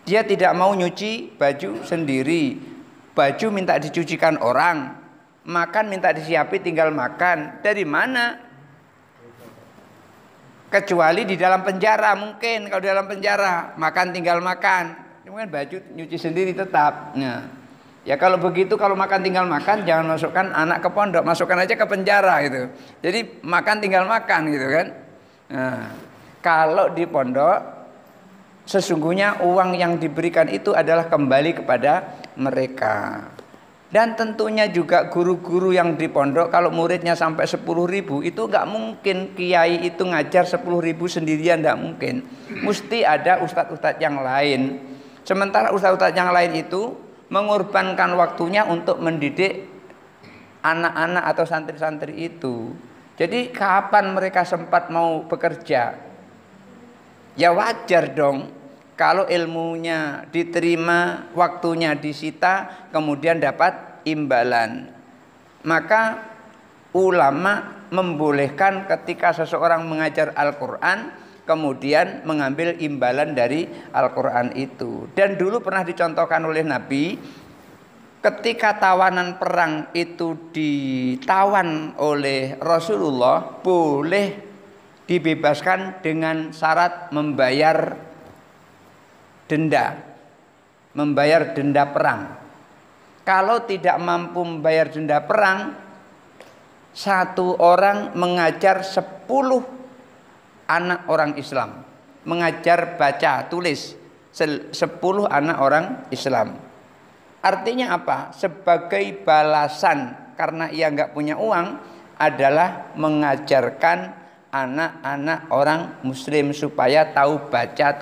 Dia tidak mau nyuci baju sendiri. Baju minta dicucikan orang. Makan minta disiapi tinggal makan. Dari mana? Kecuali di dalam penjara mungkin. Kalau di dalam penjara makan tinggal makan, mungkin baju nyuci sendiri tetap. Nah, ya kalau begitu, kalau makan tinggal makan, jangan masukkan anak ke pondok, masukkan aja ke penjara gitu. Jadi makan tinggal makan gitu kan. Nah, kalau di pondok sesungguhnya uang yang diberikan itu adalah kembali kepada mereka. Dan tentunya juga guru-guru yang di pondok kalau muridnya sampai 10.000 itu nggak mungkin kiai itu ngajar 10.000 sendirian, nggak mungkin. Mesti ada ustadz-ustadz yang lain. Sementara ustadz-ustadz yang lain itu mengorbankan waktunya untuk mendidik anak-anak atau santri-santri itu. Jadi kapan mereka sempat mau bekerja? Ya wajar dong. Kalau ilmunya diterima, waktunya disita, kemudian dapat imbalan. Maka ulama membolehkan ketika seseorang mengajar Al-Quran, kemudian mengambil imbalan dari Al-Quran itu. Dan dulu pernah dicontohkan oleh Nabi, ketika tawanan perang itu ditawan oleh Rasulullah, boleh dibebaskan dengan syarat membayar denda perang. Kalau tidak mampu membayar denda perang, satu orang mengajar 10 anak orang Islam, mengajar baca tulis 10 anak orang Islam. Artinya apa? Sebagai balasan karena ia nggak punya uang adalah mengajarkan anak-anak orang Muslim supaya tahu baca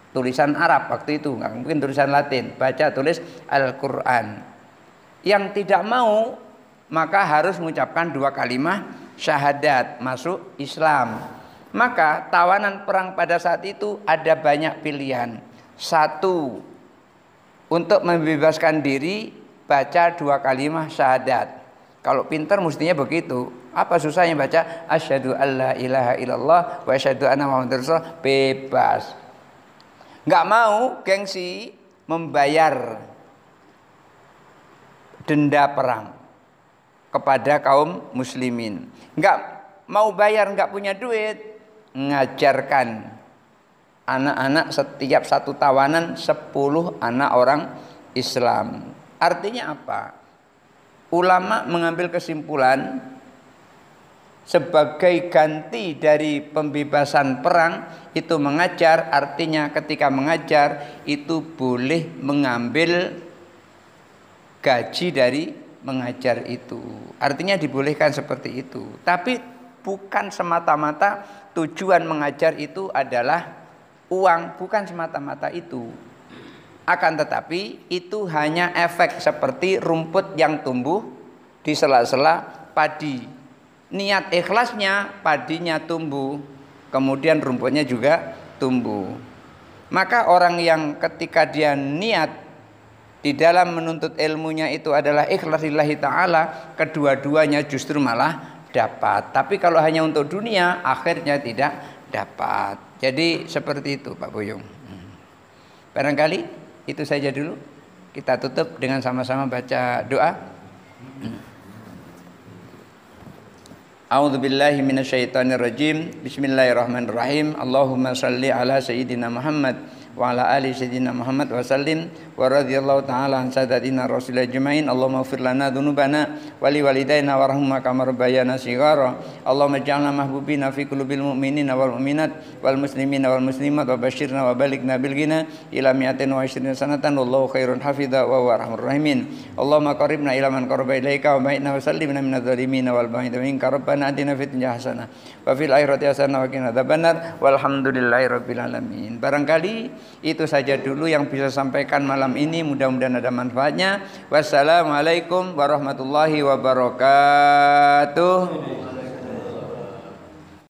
tulisan Arab waktu itu, nggak mungkin tulisan Latin, baca tulis Al-Quran. Yang tidak mau maka harus mengucapkan 2 kalimat syahadat, masuk Islam. Maka tawanan perang pada saat itu ada banyak pilihan. 1, untuk membebaskan diri baca 2 kalimat syahadat. Kalau pintar mestinya begitu. Apa susahnya baca asyhadu alla ilaha illallah wa asyhadu anna muhammadar rasulullah, bebas. Nggak mau gengsi membayar denda perang kepada kaum muslimin. Nggak mau bayar nggak punya duit, ngajarkan anak-anak setiap satu tawanan 10 anak orang Islam. Artinya apa? Ulama mengambil kesimpulan sebagai ganti dari pembebasan perang itu mengajar, artinya ketika mengajar itu boleh mengambil gaji dari mengajar itu. Artinya dibolehkan seperti itu. Tapi bukan semata-mata tujuan mengajar itu adalah uang, bukan semata-mata itu. Akan tetapi itu hanya efek seperti rumput yang tumbuh di sela-sela padi. Niat ikhlasnya padinya tumbuh, kemudian rumputnya juga tumbuh. Maka orang yang ketika dia niat di dalam menuntut ilmunya itu adalah ikhlas lillahi ta'ala, kedua-duanya justru malah dapat. Tapi kalau hanya untuk dunia, akhirnya tidak dapat. Jadi seperti itu Pak Buyung. Barangkali itu saja dulu. Kita tutup dengan sama-sama baca doa. A'udzu billahi minasyaitonir rajim. Bismillahirrahmanirrahim. Allahumma shalli ala sayyidina Muhammad wa ala ali sayyidina Muhammad wa sallim wa radhiyallahu ta'ala an sadatina rasulillah ajmain. Allahumma ighfir lana dzunubana wa li walidayna warhamna kama rabbayana shighara. Allahumma ij'alna mahbubina fi qulubil mu'minina wal mu'minat wal muslimina wal muslimat wa basyirna wa balighna bil ghina ila mi'atin wa 20 sanatan wallahu khairun hafidha wa huwa arhamur rahimin. Allahumma qaribna ila man qaraba ilaika wa ba'idna wa sallimna minadh dhalimin wal ba'ida minka rabbana atina fid dunya hasanah wa fil akhirati hasanah wa qina adzabannar walhamdulillahi rabbil alamin. Barangkali itu saja dulu yang bisa sampaikan malam ini, mudah-mudahan ada manfaatnya. Wassalamualaikum warahmatullahi wabarakatuh.